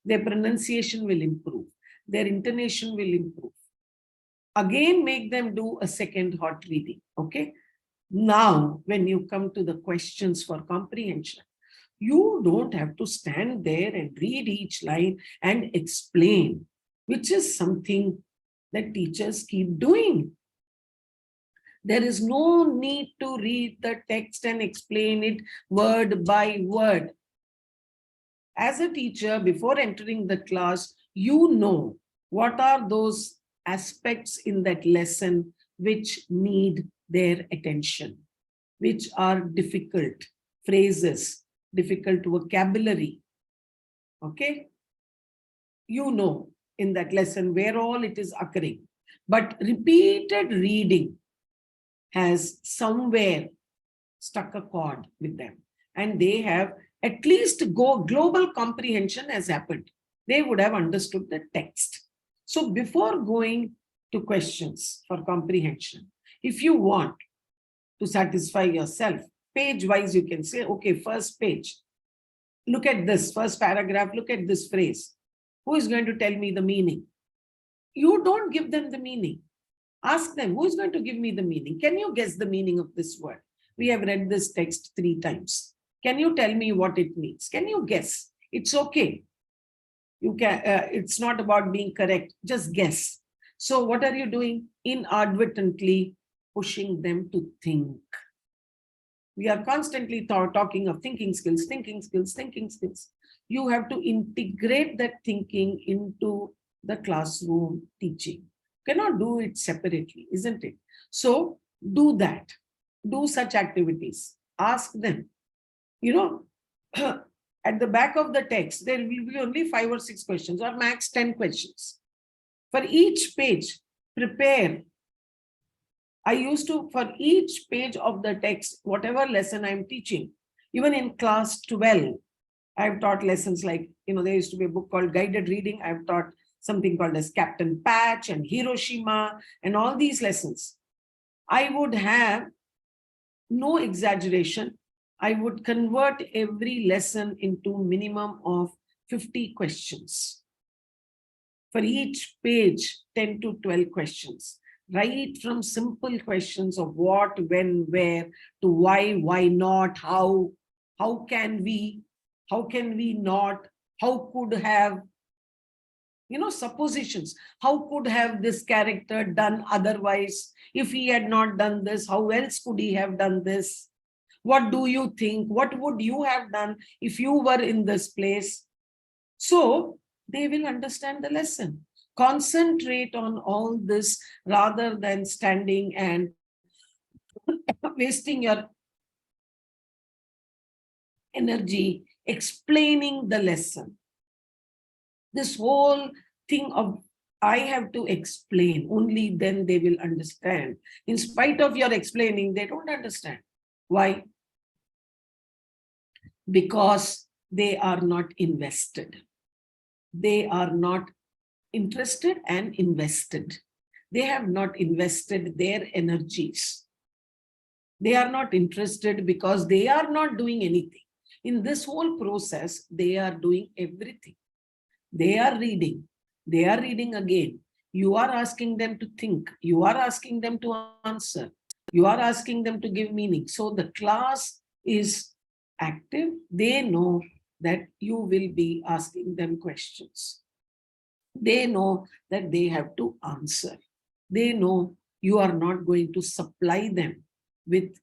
Their pronunciation will improve. Their intonation will improve. Again, make them do a second hot reading. Okay. Now, when you come to the questions for comprehension, you don't have to stand there and read each line and explain, which is something that teachers keep doing. There is no need to read the text and explain it word by word. As a teacher, before entering the class, you know what are those aspects in that lesson which need their attention, which are difficult phrases, difficult vocabulary. Okay? You know in that lesson where all it is occurring. But repeated reading has somewhere struck a chord with them. And they have at least global comprehension has happened. They would have understood the text. So before going to questions for comprehension, if you want to satisfy yourself, page-wise, you can say, okay, first page, look at this first paragraph, look at this phrase. Who is going to tell me the meaning? You don't give them the meaning. Ask them, who is going to give me the meaning? Can you guess the meaning of this word? We have read this text 3 times. Can you tell me what it means? Can you guess? It's okay. You can. It's not about being correct. Just guess. So what are you doing? Inadvertently pushing them to think. We are constantly talking of thinking skills, thinking skills, thinking skills. You have to integrate that thinking into the classroom teaching. You cannot do it separately, isn't it? So do that. Do such activities. Ask them. At the back of the text, there will be only 5 or 6 questions or max 10 questions. For each page, prepare. I used to, for each page of the text, whatever lesson I'm teaching, even in class 12, I've taught lessons like, there used to be a book called Guided Reading. I've taught something called as Captain Patch and Hiroshima and all these lessons. I would have, no exaggeration, I would convert every lesson into minimum of 50 questions. For each page, 10 to 12 questions. Right from simple questions of what, when, where, to why not, how can we not, how could have, suppositions. How could have this character done otherwise? If he had not done this, how else could he have done this? What do you think? What would you have done if you were in this place? So they will understand the lesson. Concentrate on all this rather than standing and wasting your energy explaining the lesson. This whole thing of I have to explain, only then they will understand. In spite of your explaining, they don't understand. Why? because they are not invested. They are not interested and invested. They have not invested their energies. They are not interested because they are not doing anything. In this whole process, they are doing everything. They are reading. They are reading again. You are asking them to think. You are asking them to answer. You are asking them to give meaning. So the class is active. They know that you will be asking them questions. They know that they have to answer. They know you are not going to supply them with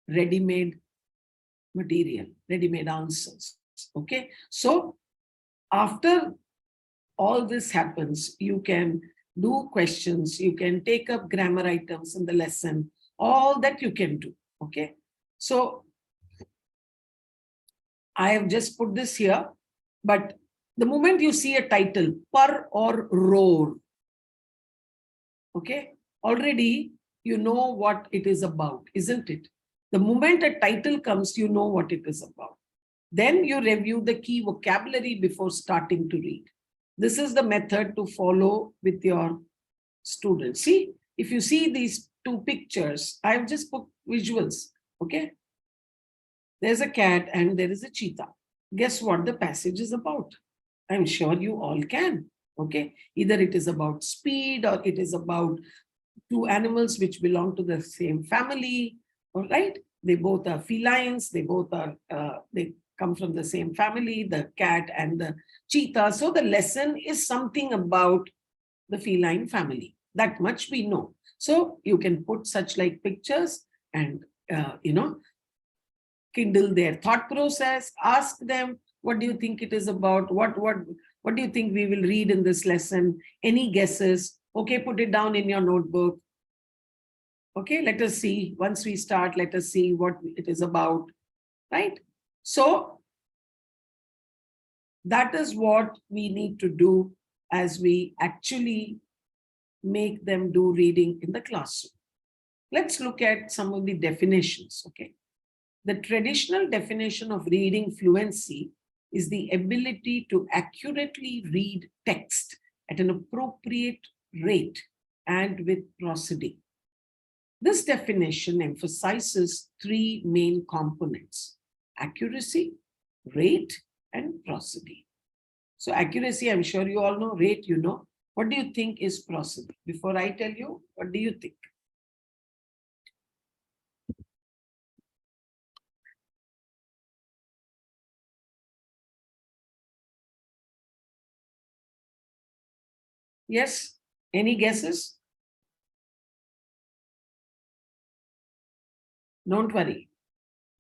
ready-made material, ready-made answers. Okay. So after all this happens, you can do questions, you can take up grammar items in the lesson, all that you can do. Okay. So I have just put this here, but the moment you see a title, purr or roar, okay, already you know what it is about, isn't it? The moment a title comes, you know what it is about. Then you review the key vocabulary before starting to read. This is the method to follow with your students. See, if you see these two pictures, I've just put visuals, okay? There's a cat and there is a cheetah. Guess what the passage is about? I'm sure you all can, okay? Either it is about speed or it is about two animals which belong to the same family, all right? They both are felines, they both are, they come from the same family, the cat and the cheetah. So the lesson is something about the feline family. That much we know. So you can put such like pictures and, kindle their thought process, ask them, what do you think it is about? What do you think we will read in this lesson? Any guesses? Okay, put it down in your notebook. Okay, let us see. Once we start, let us see what it is about, right? So that is what we need to do as we actually make them do reading in the classroom. Let's look at some of the definitions, okay? The traditional definition of reading fluency is the ability to accurately read text at an appropriate rate and with prosody. This definition emphasizes three main components: accuracy, rate, and prosody. So accuracy, I'm sure you all know. Rate, you know. What do you think is prosody? Before I tell you, what do you think? Yes? Any guesses? Don't worry.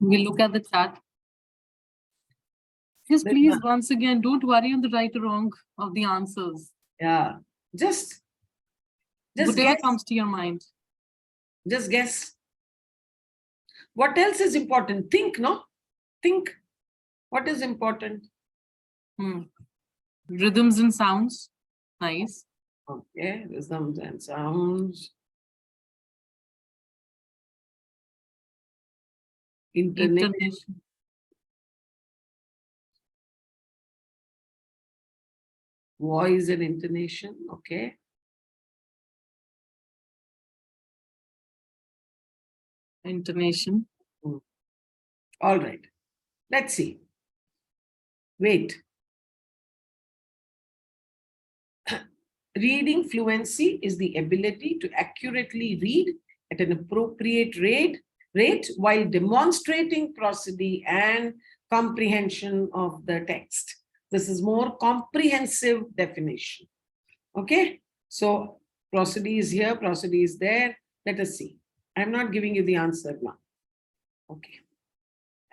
We'll look at the chat. Yes, please, once again, don't worry on the right or wrong of the answers. Yeah. Just Whatever guess. comes to your mind. Just guess. What else is important? Think, no? Think. What is important? Rhythms and sounds. Nice. Okay, rhythms and sounds. Intonation. Voice and intonation. Okay. Intonation. All right. Let's see. Wait. Reading fluency is the ability to accurately read at an appropriate rate while demonstrating prosody and comprehension of the text. This is more comprehensive definition. Okay, so prosody is here, prosody is there. Let us see. I'm not giving you the answer now. Okay.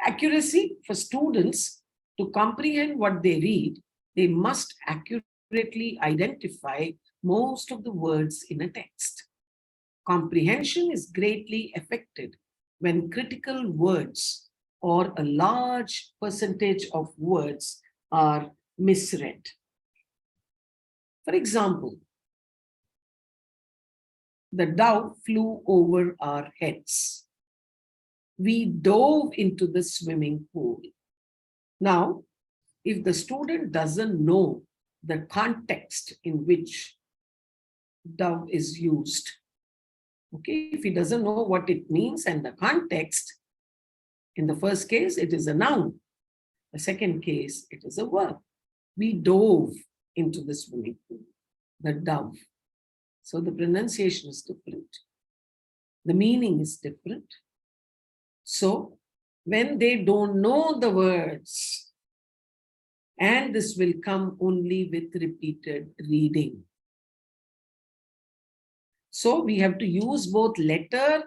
Accuracy for students to comprehend what they read, they must accurately identify most of the words in a text. Comprehension is greatly affected when critical words or a large percentage of words are misread. For example, the dove flew over our heads. We dove into the swimming pool. Now, if the student doesn't know the context in which dove is used, okay, if he doesn't know what it means and the context, in the first case, it is a noun. The second case, it is a verb. We dove into the swimming pool, the dove. So the pronunciation is different. The meaning is different. So when they don't know the words, and this will come only with repeated reading. So we have to use both letter,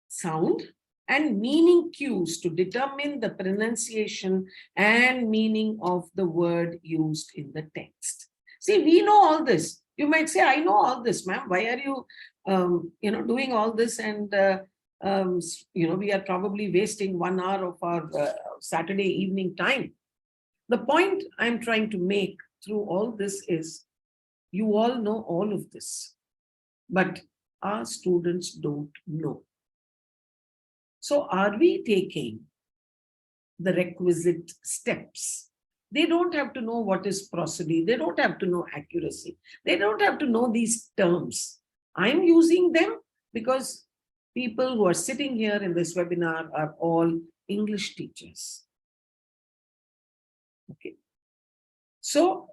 sound, and meaning cues to determine the pronunciation and meaning of the word used in the text. See, we know all this. You might say, I know all this, ma'am. Why are you, doing all this? And, we are probably wasting 1 hour of our Saturday evening time. The point I'm trying to make through all this is, you all know all of this, but our students don't know. So are we taking the requisite steps? They don't have to know what is prosody. They don't have to know accuracy. They don't have to know these terms. I'm using them because people who are sitting here in this webinar are all English teachers. Okay. So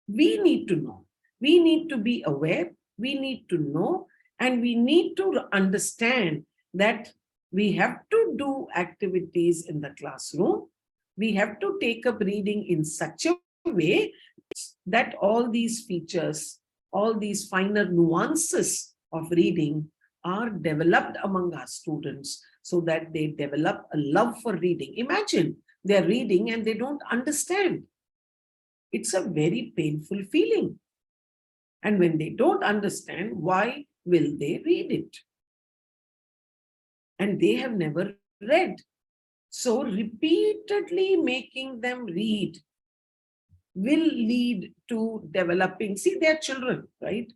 we need to know. We need to be aware. We need to know. And we need to understand that we have to do activities in the classroom. We have to take up reading in such a way that all these features, all these finer nuances of reading are developed among our students so that they develop a love for reading. Imagine they're reading and they don't understand. It's a very painful feeling. And when they don't understand, why will they read it? And they have never read. So repeatedly making them read will lead to developing. See, they're children, right?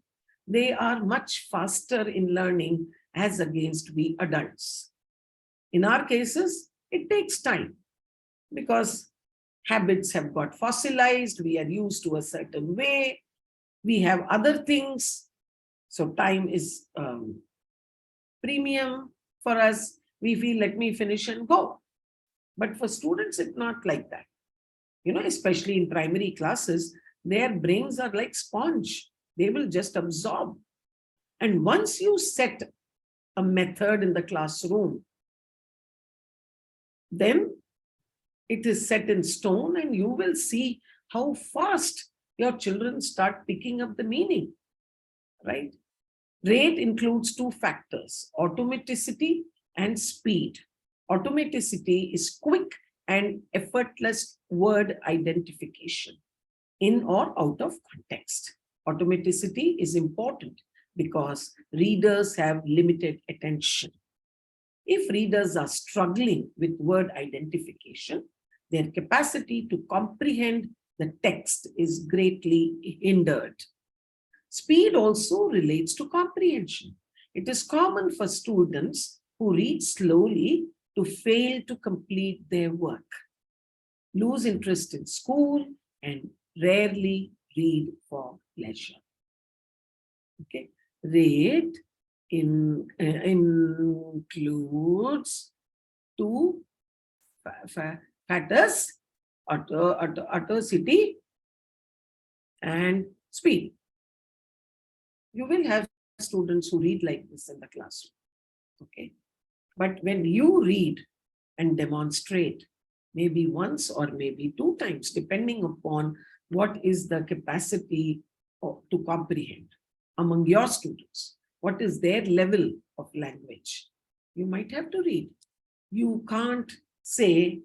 They are much faster in learning as against we adults. In our cases, it takes time because habits have got fossilized. We are used to a certain way. We have other things. So time is premium for us. We feel, let me finish and go. But for students, it's not like that. Especially in primary classes, their brains are like sponge. They will just absorb. And once you set a method in the classroom, then it is set in stone and you will see how fast your children start picking up the meaning, right? Rate includes 2 factors, automaticity and speed. Automaticity is quick and effortless word identification in or out of context. Automaticity is important because readers have limited attention. If readers are struggling with word identification, their capacity to comprehend the text is greatly hindered. Speed also relates to comprehension. It is common for students who read slowly to fail to complete their work, lose interest in school, and rarely read for pleasure. Okay, rate includes 2 factors, automaticity and speed. You will have students who read like this in the classroom. Okay, but when you read and demonstrate, maybe once or maybe 2 times, depending upon what is the capacity to comprehend among your students, what is their level of language, you might have to read. You can't say,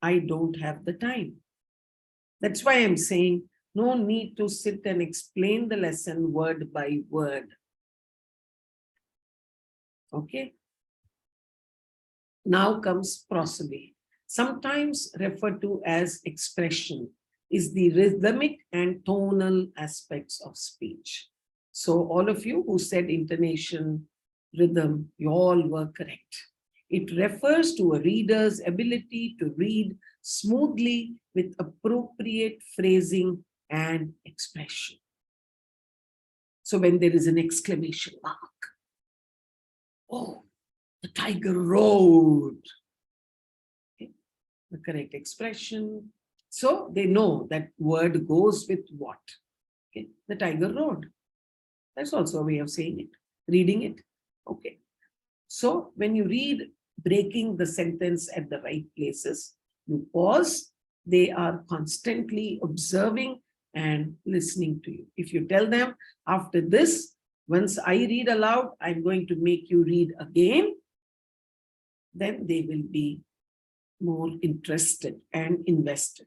I don't have the time. That's why I'm saying, no need to sit and explain the lesson word by word. Okay. Now comes prosody, sometimes referred to as expression, is the rhythmic and tonal aspects of speech. So all of you who said intonation, rhythm, you all were correct. It refers to a reader's ability to read smoothly with appropriate phrasing and expression. So when there is an exclamation mark, oh, the tiger roared. Okay. The correct expression. So they know that word goes with what? Okay. The tiger roared. That's also a way of saying it, reading it. Okay. So when you read breaking the sentence at the right places, you pause. They are constantly observing and listening to you. If you tell them, after this, once I read aloud, I'm going to make you read again, then they will be more interested and invested.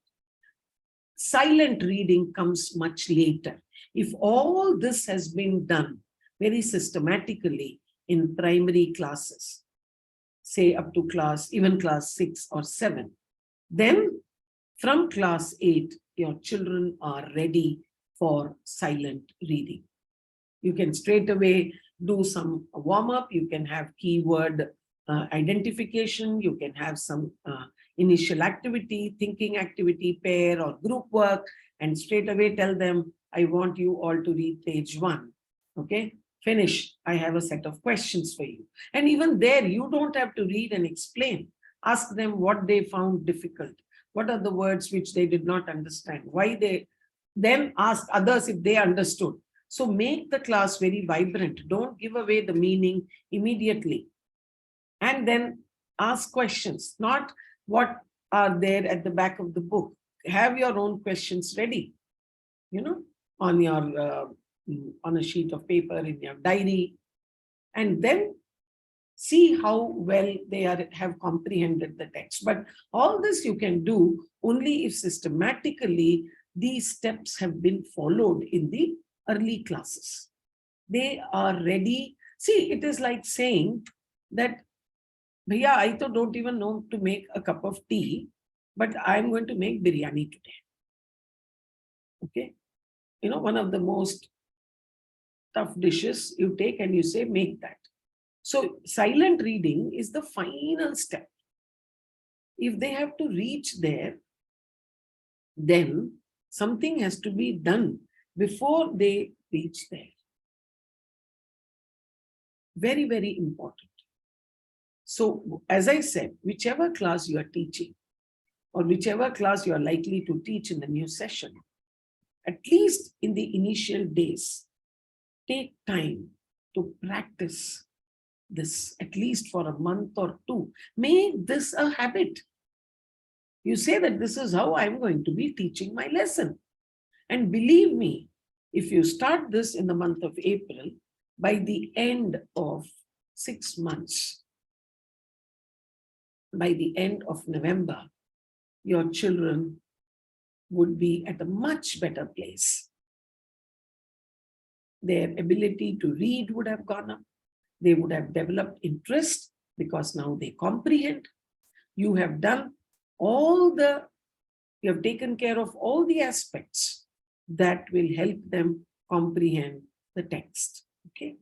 Silent reading comes much later. If all this has been done very systematically in primary classes, say up to even class 6 or 7, then from class 8, your children are ready for silent reading. You can straight away do some warm-up. You can have keyword identification. You can have some initial activity, thinking activity, pair or group work, and straight away tell them, I want you all to read page 1. Okay, finish. I have a set of questions for you. And even there, you don't have to read and explain. Ask them what they found difficult. What are the words which they did not understand? Why they then ask others if they understood. So make the class very vibrant. Don't give away the meaning immediately. And then ask questions, not what are there at the back of the book. Have your own questions ready, on your on a sheet of paper, in your diary, and then see how well they have comprehended the text. But all this you can do only if systematically these steps have been followed in the early classes. They are ready. See, it is like saying that, Bhaiya, I don't even know to make a cup of tea, but I'm going to make biryani today. Okay. One of the most tough dishes you take and you say, make that. So silent reading is the final step. If they have to reach there, then something has to be done before they reach there. Very, very important. So as I said, whichever class you are teaching or whichever class you are likely to teach in the new session, at least in the initial days, take time to practice this at least for a month or 2. Make this a habit. You say that this is how I'm going to be teaching my lesson. And believe me, if you start this in the month of April, by the end of 6 months, by the end of November, your children would be at a much better place. Their ability to read would have gone up. They would have developed interest because now they comprehend. You have done you have taken care of all the aspects that will help them comprehend the text. Okay.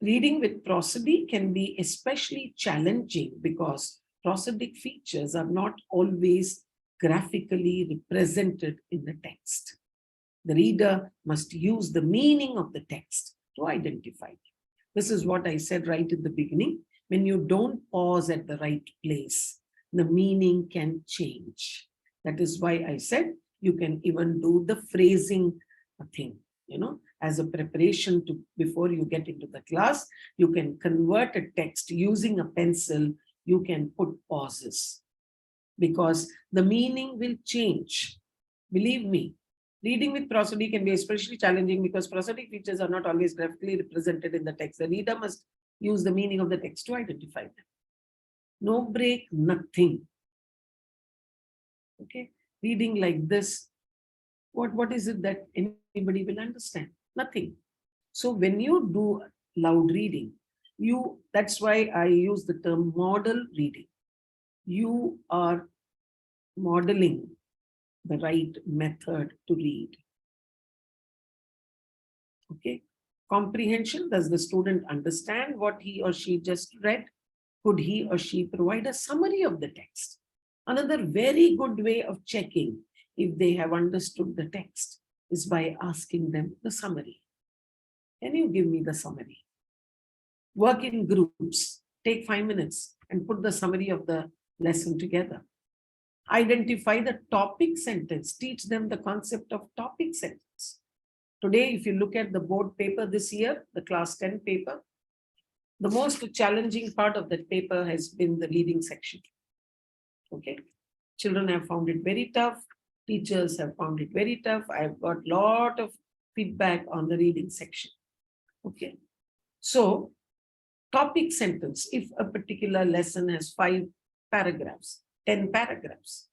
Reading with prosody can be especially challenging because prosodic features are not always graphically represented in the text. The reader must use the meaning of the text to identify it. This is what I said right in the beginning. When you don't pause at the right place, the meaning can change. That is why I said you can even do the phrasing thing, as a preparation to before you get into the class. You can convert a text using a pencil. You can put pauses because the meaning will change. Believe me, reading with prosody can be especially challenging because prosodic features are not always graphically represented in the text. The reader must use the meaning of the text to identify them. No break, nothing. Okay, reading like this, what is it that anybody will understand? Nothing. So when you do loud reading, that's why I use the term model reading. You are modeling the right method to read. Okay. Comprehension, does the student understand what he or she just read? Could he or she provide a summary of the text? Another very good way of checking if they have understood the text is by asking them the summary. Can you give me the summary? Work in groups. Take 5 minutes and put the summary of the lesson together. Identify the topic sentence. Teach them the concept of topic sentence. Today, if you look at the board paper this year, the class 10 paper, the most challenging part of that paper has been the reading section. Okay. Children have found it very tough. Teachers have found it very tough. I've got a lot of feedback on the reading section. Okay. So, topic sentence, if a particular lesson has 5 paragraphs, 10 paragraphs,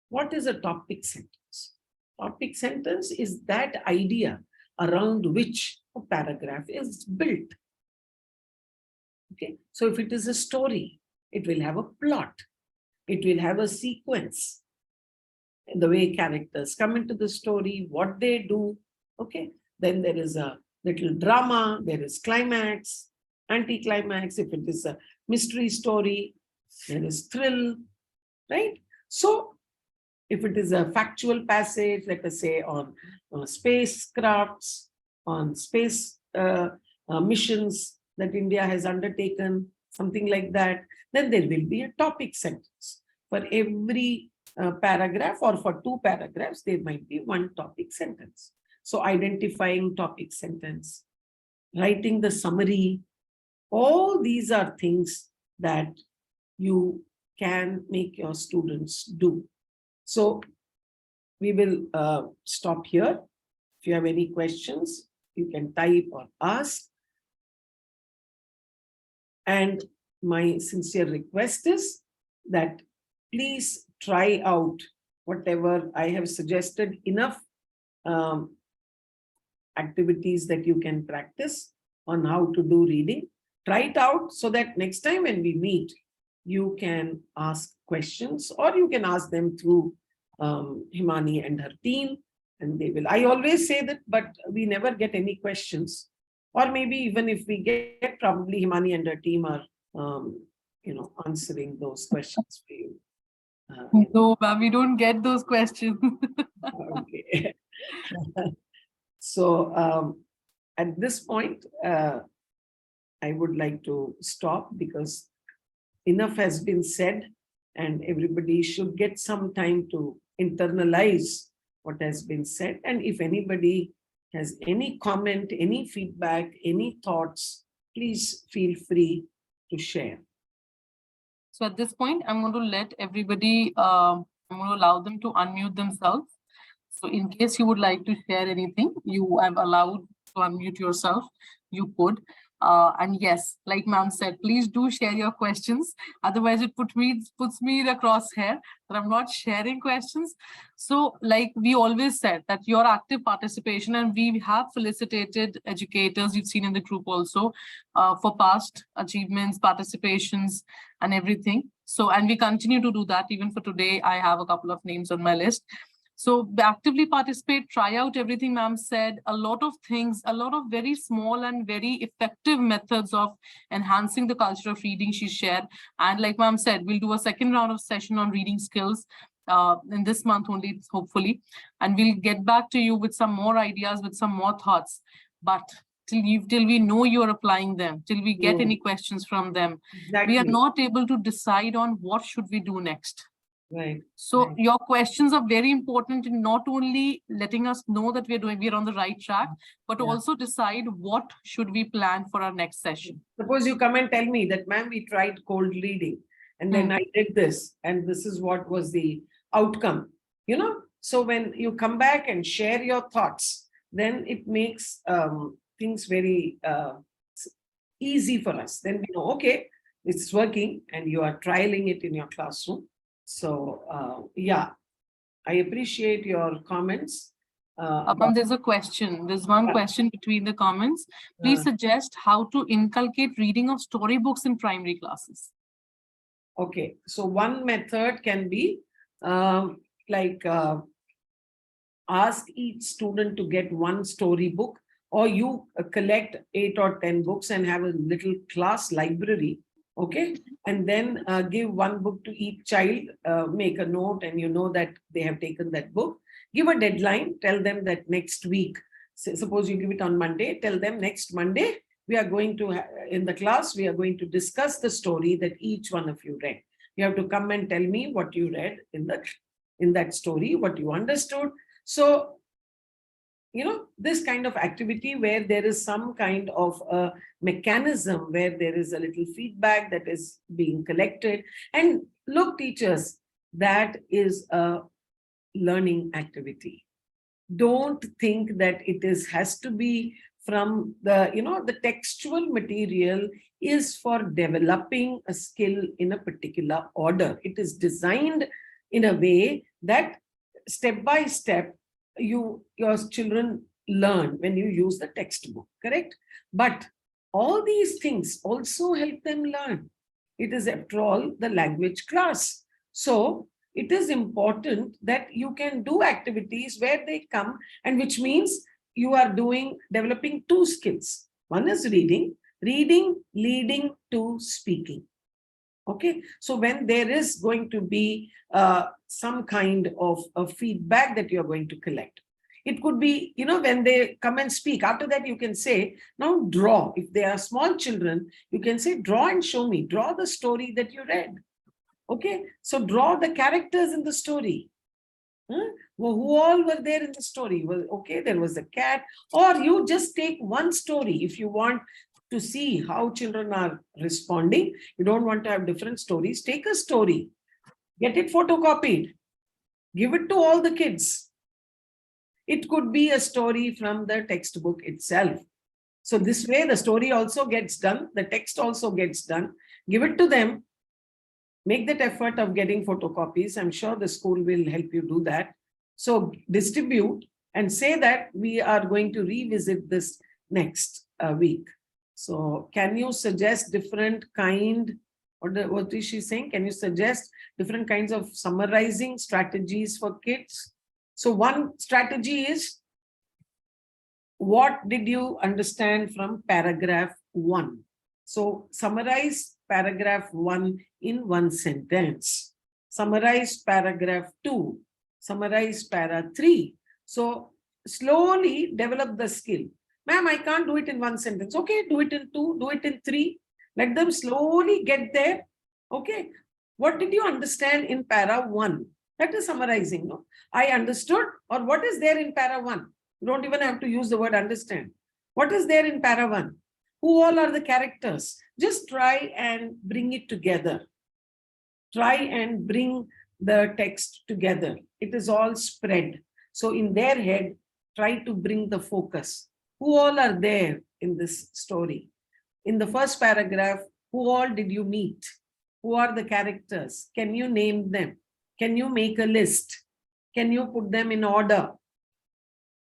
what is a topic sentence? Topic sentence is that idea around which a paragraph is built. Okay, so if it is a story, it will have a plot, it will have a sequence, the way characters come into the story, what they do. Okay, then there is a little drama, there is climax, anti-climax. If it is a mystery story, there is thrill, right? So if it is a factual passage, let us say on spacecrafts, on space missions that India has undertaken, something like that, then there will be a topic sentence. For every paragraph or for 2 paragraphs, there might be 1 topic sentence. So identifying topic sentence, writing the summary, all these are things that you can make your students do. So we will stop here. If you have any questions, you can type or ask. And my sincere request is that please try out whatever I have suggested, enough activities that you can practice on how to do reading. Try it out so that next time when we meet, you can ask questions, or you can ask them through Himani and her team, and they will. I always say that, but we never get any questions. Or maybe even if we get, probably Himani and her team are, answering those questions for you. No, ma'am, we don't get those questions. Okay. So at this point, I would like to stop because enough has been said and everybody should get some time to internalize what has been said. And if anybody has any comment, any feedback, any thoughts, please feel free to share. So at this point, I'm going to let everybody, I'm going to allow them to unmute themselves. So in case you would like to share anything, you have allowed to unmute yourself, you could. And yes, like ma'am said, please do share your questions. Otherwise, it puts me in a crosshair that I'm not sharing questions. So like we always said that your active participation, and we have felicitated educators you've seen in the group also for past achievements, participations, and everything. So, and we continue to do that. Even for today, I have a couple of names on my list. So actively participate, try out everything ma'am said, a lot of things, a lot of very small and very effective methods of enhancing the culture of reading she shared. And like ma'am said, we'll do a second round of session on reading skills in this month only, hopefully. And we'll get back to you with some more ideas, with some more thoughts. But till we know you're applying them, till we get any questions from them, Exactly. we are not able to decide on what should we do next. Right. So right. Your questions are very important in not only letting us know that we're on the right track, but also decide what should we plan for our next session. Suppose you come and tell me that, ma'am, we tried cold reading and then I did this and this is what was the outcome, So when you come back and share your thoughts, then it makes things very easy for us. Then we know, okay, it's working and you are trialing it in your classroom. So, I appreciate your comments. There's a question. There's one question between the comments. Please suggest how to inculcate reading of storybooks in primary classes. Okay, so one method can be ask each student to get one storybook or you collect 8 or 10 books and have a little class library, okay? And then give one book to each child, make a note, and you know that they have taken that book. Give a deadline, tell them that next week, suppose you give it on Monday, tell them next Monday, we are going to, in the class, we are going to discuss the story that each one of you read. You have to come and tell me what you read in that story, what you understood. So, you know, this kind of activity where there is some kind of a mechanism where there is a little feedback that is being collected. And look, teachers, that is a learning activity. Don't think that it has to be from the, you know, the textual material is for developing a skill in a particular order. It is designed in a way that step by step, your children learn when you use the textbook, correct? But all these things also help them learn. It is, after all, the language class. So it is important that you can do activities where they come, and which means you are developing 2 skills. One is reading leading to speaking. Okay, so when there is going to be some kind of a feedback that you're going to collect, it could be, you know, when they come and speak, after that you can say, now draw. If they are small children, you can say, draw and show me, draw the story that you read. Okay, so draw the characters in the story. Well, who all were there in the story? Well, okay, there was a cat. Or you just take one story if you want to see how children are responding. You don't want to have different stories. Take a story, get it photocopied, give it to all the kids. It could be a story from the textbook itself. So this way the story also gets done, the text also gets done. Give it to them. Make that effort of getting photocopies. I'm sure the school will help you do that. So distribute and say that we are going to revisit this next week. So can you suggest different kind, what is she saying? Can you suggest different kinds of summarizing strategies for kids? So one strategy is, what did you understand from paragraph 1? So summarize paragraph 1 in 1 sentence. Summarize paragraph 2. Summarize para 3. So slowly develop the skill. Ma'am, I can't do it in 1 sentence. Okay, do it in 2, do it in 3. Let them slowly get there. Okay. What did you understand in para 1? That is summarizing. No? I understood, or what is there in para 1? You don't even have to use the word understand. What is there in para 1? Who all are the characters? Just try and bring it together. Try and bring the text together. It is all spread. So in their head, try to bring the focus. Who all are there in this story? In the first paragraph, who all did you meet? Who are the characters? Can you name them? Can you make a list? Can you put them in order?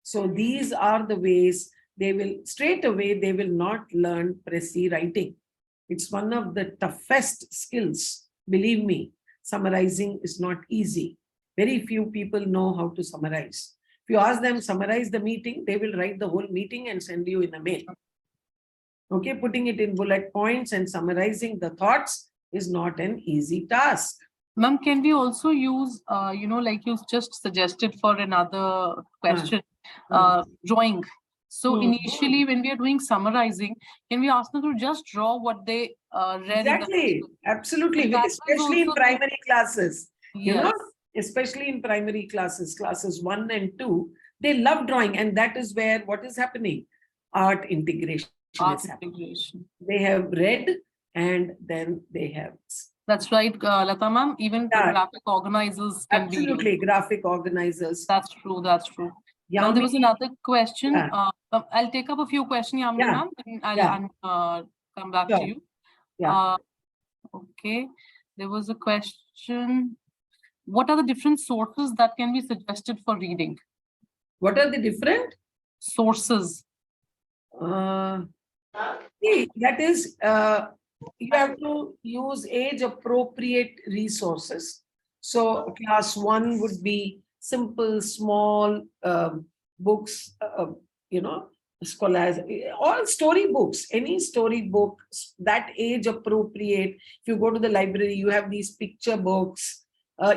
So these are the ways they will, straight away, they will not learn Prezi writing. It's one of the toughest skills. Believe me, summarizing is not easy. Very few people know how to summarize. If you ask them, summarize the meeting, they will write the whole meeting and send you in a mail. Okay, putting it in bullet points and summarizing the thoughts is not an easy task. Ma'am, can we also use, like you just suggested for another question, drawing? So initially, when we are doing summarizing, can we ask them to just draw what they read? Exactly, absolutely, especially in primary classes. You know, especially in primary classes, classes 1 and 2, they love drawing, and that is where what is happening? Art integration. They have read and then they have. That's right, Lata ma'am. Even graphic organizers can be used. Absolutely, graphic organizers. That's true. That's true. Now there was another question. I'll take up a few questions, Yamini ma'am, and I'll come back to you. Okay. There was a question. What are the different sources that can be suggested for reading? What are the different sources? See, that is, you have to use age-appropriate resources. So class 1 would be simple, small books, scholars, all storybooks, any storybook that age appropriate. If you go to the library, you have these picture books.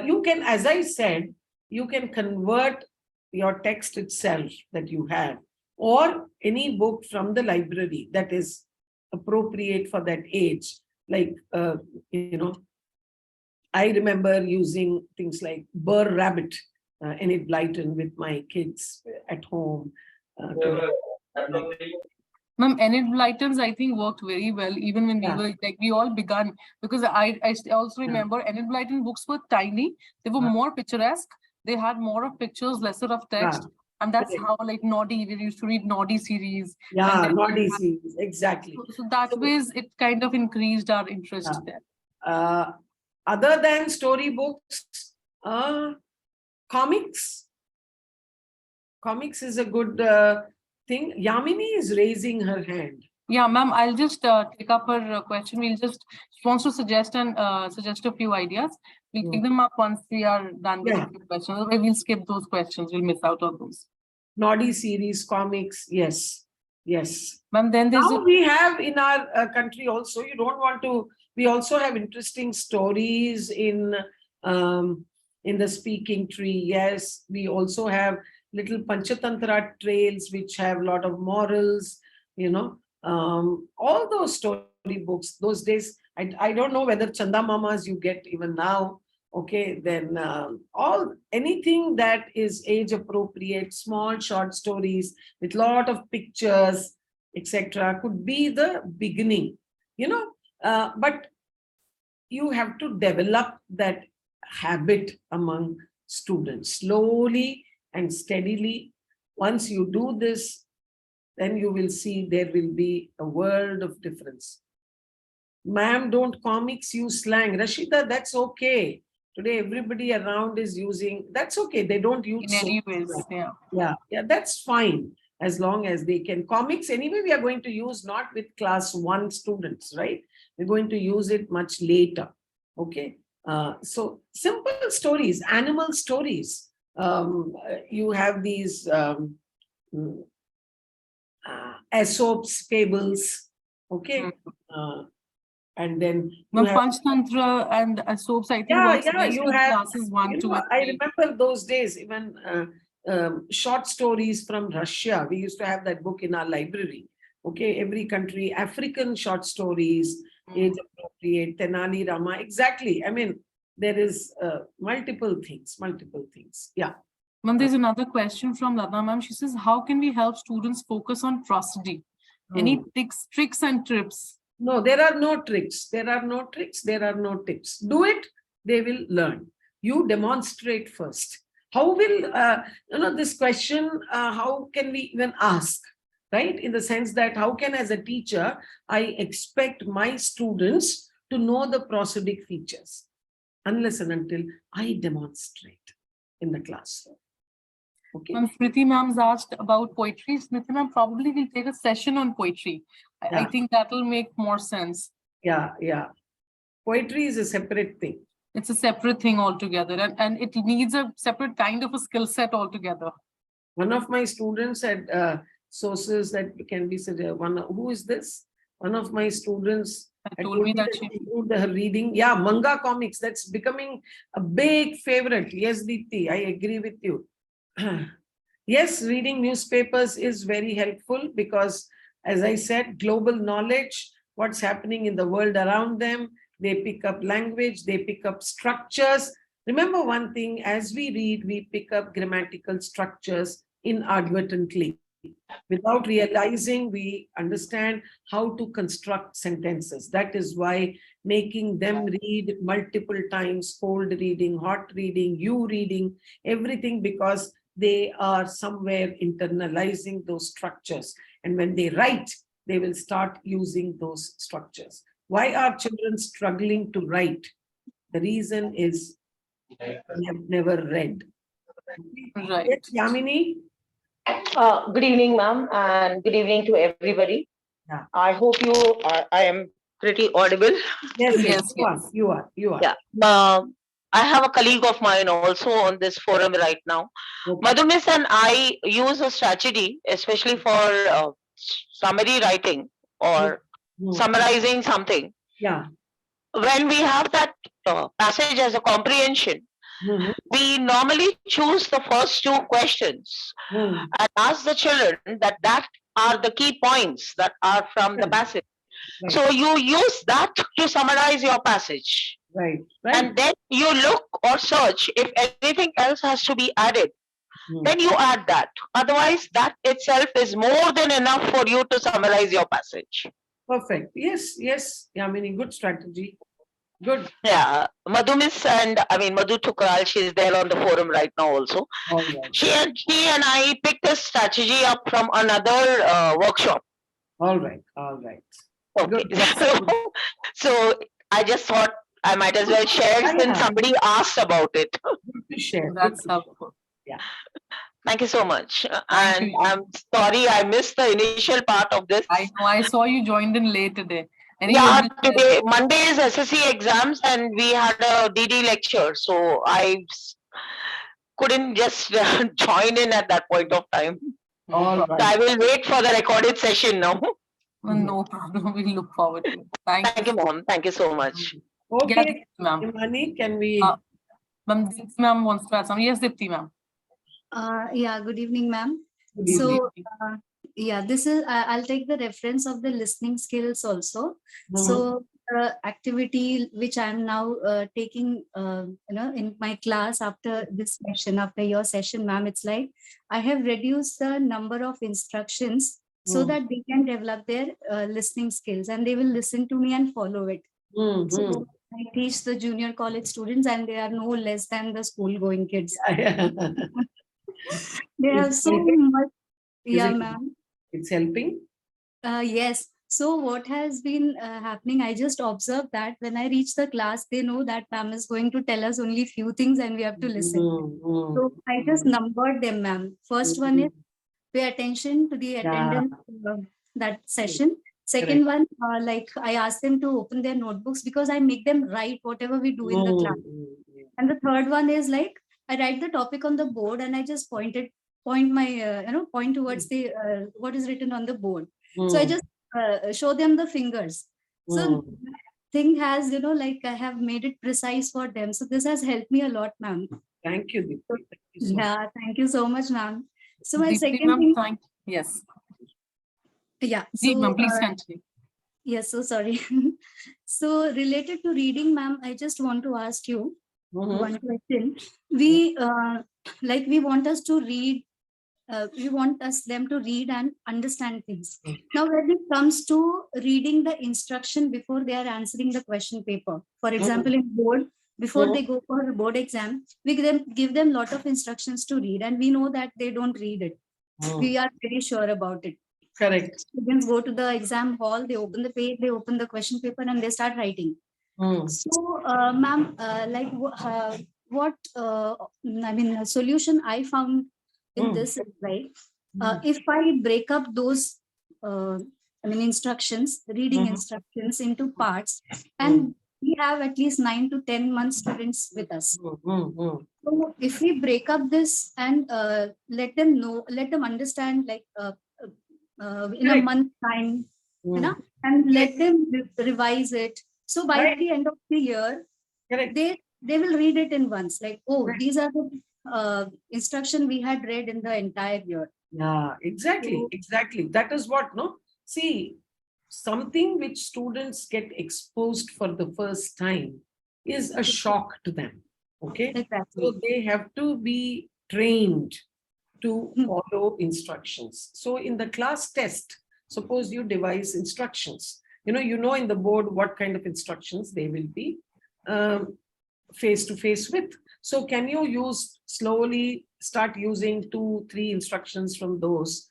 You can, as I said, you can convert your text itself that you have, or any book from the library that is appropriate for that age. Like, I remember using things like Burr Rabbit, Enid Blyton with my kids at home. Ma'am, Enid Blyton's, I think, worked very well, even when Yeah. we were, like, we all begun, because I also remember Enid Blyton books were tiny. They were more picturesque. They had more of pictures, lesser of text. And that's Correct. how, like, Noddy, we used to read Noddy series. Yeah, And then Noddy series, exactly. so that ways, it kind of increased our interest there. Other than storybooks, comics. Comics is a good thing. Yamini is raising her hand. Yeah, ma'am, I'll just take up her question. We'll just, she wants to suggest a few ideas. We'll take them up once we are done with the questions. Otherwise, we'll skip those questions. We'll miss out on those. Noddy series, comics, yes. Ma'am, then there's Now we have in our country also, you don't want to, we also have interesting stories in the speaking tree. Yes, we also have little Panchatantra trails, which have a lot of morals, all those story books. Those days, I don't know whether Chanda Mamas you get even now. Okay, then anything that is age appropriate, small short stories with lot of pictures, etc., could be the beginning, but you have to develop that habit among students slowly and steadily. Once you do this, then you will see there will be a world of difference. Ma'am, don't comics use slang? Rashida, that's okay. Today, everybody around is using, that's okay. They don't use in any ways, yeah, that's fine. As long as they can. Comics, anyway, we are going to use not with class 1 students, right? We're going to use it much later. Okay. So simple stories, animal stories. You have these Aesop's fables. Okay. And then the Panchtantra and Aesop's, I think, you have classes 1, 2, and 3. I remember those days, even short stories from Russia. We used to have that book in our library. Okay, every country, African short stories, age appropriate, Tenali Rama. Exactly. I mean, there is multiple things. Yeah. Ma'am, there's another question from Lata ma'am. She says, how can we help students focus on prosody? Any tricks and tips? No, there are no tricks. There are no tips. Do it, they will learn. You demonstrate first. How will, this question, how can we even ask, right? In the sense that how can, as a teacher, I expect my students to know the prosodic features unless and until I demonstrate in the classroom. Okay. Smriti ma'am's asked about poetry. Smriti ma'am, probably will take a session on poetry. I think that will make more sense. Yeah. Poetry is a separate thing. It's a separate thing altogether, and it needs a separate kind of a skill set altogether. One of my students had sources that can be said. Who is this? One of my students told me that she her reading. Yeah, manga comics. That's becoming a big favorite. Yes, Deepthi, I agree with you. Yes, reading newspapers is very helpful because, as I said, global knowledge, what's happening in the world around them, they pick up language, they pick up structures. Remember one thing, as we read, we pick up grammatical structures inadvertently. Without realizing, we understand how to construct sentences. That is why making them read multiple times, cold reading, hot reading, you reading, everything, because they are somewhere internalizing those structures. And when they write, they will start using those structures. Why are children struggling to write? The reason is they have never read. Right. Yes, Yamini? Good evening, ma'am, and good evening to everybody. Yeah. I hope I am pretty audible. Yes, you are. Yeah. I have a colleague of mine also on this forum right now. Okay. Madhu Miss and I use a strategy, especially for summary writing or Hmm. summarizing something. Yeah. When we have that passage as a comprehension, Mhm. we normally choose the first two questions Hmm. and ask the children that are the key points that are from the Right. passage. Right. So you use that to summarize your passage. Right. Right. And then you look or search if anything else has to be added. Hmm. Then you add that. Otherwise, that itself is more than enough for you to summarize your passage. Perfect. Yes. Yes. Yeah, I mean, good strategy. Good. Yeah, Madhu Miss and I mean Madhu Tukral, she's there on the forum right now also. All right. She and I picked this strategy up from another workshop. All right. All right. Okay, Good. so I just thought I might as well share Yeah, since yeah. somebody asked about it. Good to share. That's Good to helpful. Thank you so much. Thank And you. I'm sorry I missed the initial part of this. I know, I saw you joined in late today. Anyway, Yeah, we'll- today Monday is SSC exams and we had a DD lecture, so I couldn't just join in at that point of time. All So right. I will wait for the recorded session now. no problem. We look forward to it. Thank you, Mom. Thank you so much. Okay, Ma'am. Himani, can we? Ma'am, Deepti ma'am wants to add something. Yes, Deepti ma'am. Yeah, good evening, ma'am. Good So, evening. yeah, this is, I'll take the reference of the listening skills also. Mhm. So, activity which I'm now taking, in my class after this session, after your session, ma'am, it's like I have reduced the number of instructions so Mm. that they can develop their listening skills and they will listen to me and follow it. Mhm. So, I teach the junior college students and they are no less than the school going kids. They have Is so helping? much. Is Yeah, it- ma'am. It's helping. Yes. So what has been happening, I just observed that when I reach the class, they know that ma'am is going to tell us only few things and we have to listen. Mhm. So I just numbered them, ma'am. First one is pay attention to the attendance that session. Second one, like I ask them to open their notebooks because I make them write whatever we do in the class. And the third one is like I write the topic on the board and I just point towards the what is written on the board. So I just show them the fingers. So that thing has, like I have made it precise for them. So this has helped me a lot, ma'am. Thank you, Deepti. Thank you so much. Yeah, thank you so much, ma'am. So my Deepti second ma'am, thing, yes. yeah. Deep So, ma'am, please continue. yes, so sorry. So related to reading, ma'am, I just want to ask you Mhm. one question. We we want us to read. We want them to read and understand things. Now, when it comes to reading the instruction before they are answering the question paper, for example, in board, before they go for a board exam, we give them lot of instructions to read, and we know that they don't read it. We are very sure about it. Correct. Students go to the exam hall, they open the page, they open the question paper, and they start writing. So, ma'am, what a solution I found in this is like, if I break up those, instructions, reading instructions into parts, and we have at least 9 to 10 month students with us. So, if we break up this and let them understand, like in a Correct. month time, and let them revise it. So by Right. the end of the year, Correct. they will read it in once. Like, oh, Right. these are the instruction we had read in the entire year. Yeah, exactly. So- Exactly. That is what, no? See, something which students get exposed for the first time is a shock to them. Okay. Exactly. So they have to be trained to Hmm. follow instructions. So in the class test, suppose you devise instructions. You know in the board what kind of instructions they will be face to face with. So can you slowly start using 2-3 instructions from those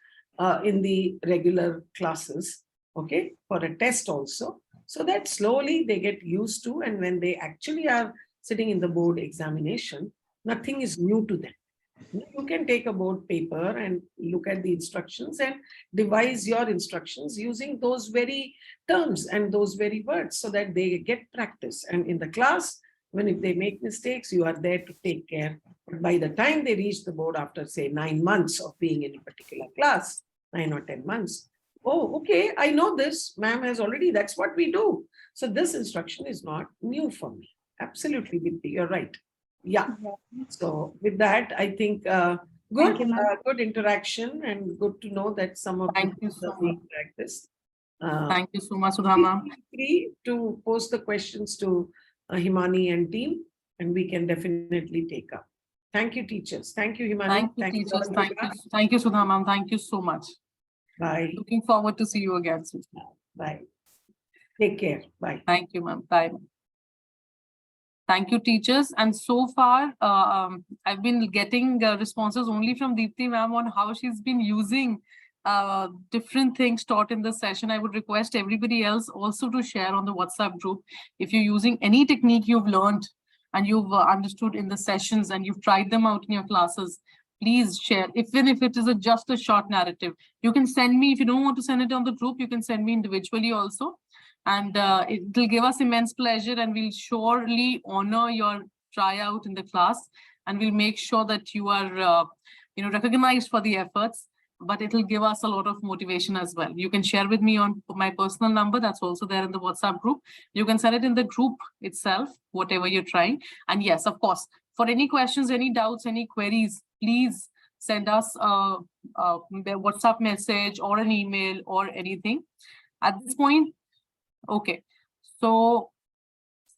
in the regular classes, okay, for a test also, so that slowly they get used to, and when they actually are sitting in the board examination, nothing is new to them. You can take a board paper and look at the instructions and devise your instructions using those very terms and those very words so that they get practice. And in the class, Even if they make mistakes, you are there to take care. But by the time they reach the board after, say, 9 months of being in a particular class, 9 or 10 months, oh, okay, I know this. Ma'am has already, that's what we do. So this instruction is not new for me. Absolutely, Dipti, you're right. Yeah. So with that, I think good, you, ma'am. good interaction and good to know that some of Thank you things so are being practiced. Thank you so much, Sudha ma'am. Feel free to post the questions to Himani and team, and we can definitely take up. Thank you, teachers. Thank you, Himani. Thank you, teachers. all. Thank you, Sudha ma'am. Thank you so much. Bye. Looking forward to see you again soon. Bye. Take care. Bye. Thank you, ma'am. Bye. Thank you, teachers. And so far, I've been getting responses only from Deepti ma'am on how she's been using different things taught in the session. I would request everybody else also to share on the WhatsApp group. If you're using any technique you've learned and you've understood in the sessions and you've tried them out in your classes, please share, even if it is just a short narrative. You can send me, if you don't want to send it on the group, you can send me individually also. And it will give us immense pleasure, and we'll surely honor your tryout in the class, and we'll make sure that you are recognized for the efforts, but it will give us a lot of motivation as well. You can share with me on my personal number, that's also there in the WhatsApp group. You can send it in the group itself, whatever you're trying. And yes, of course, for any questions, any doubts, any queries, please send us a WhatsApp message or an email or anything. At this point, okay, so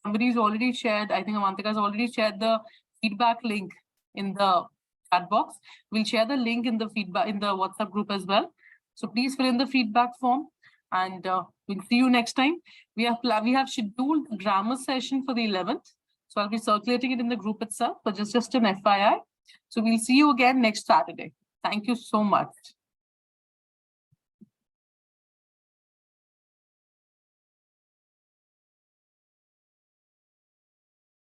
somebody's already shared, I think Amantika's already shared the feedback link in the chat box. We'll share the link in the feedback in the WhatsApp group as well. So please fill in the feedback form, and we'll see you next time. We have scheduled the grammar session for the 11th. So I'll be circulating it in the group itself, but just an FYI. So we'll see you again next Saturday. Thank you so much.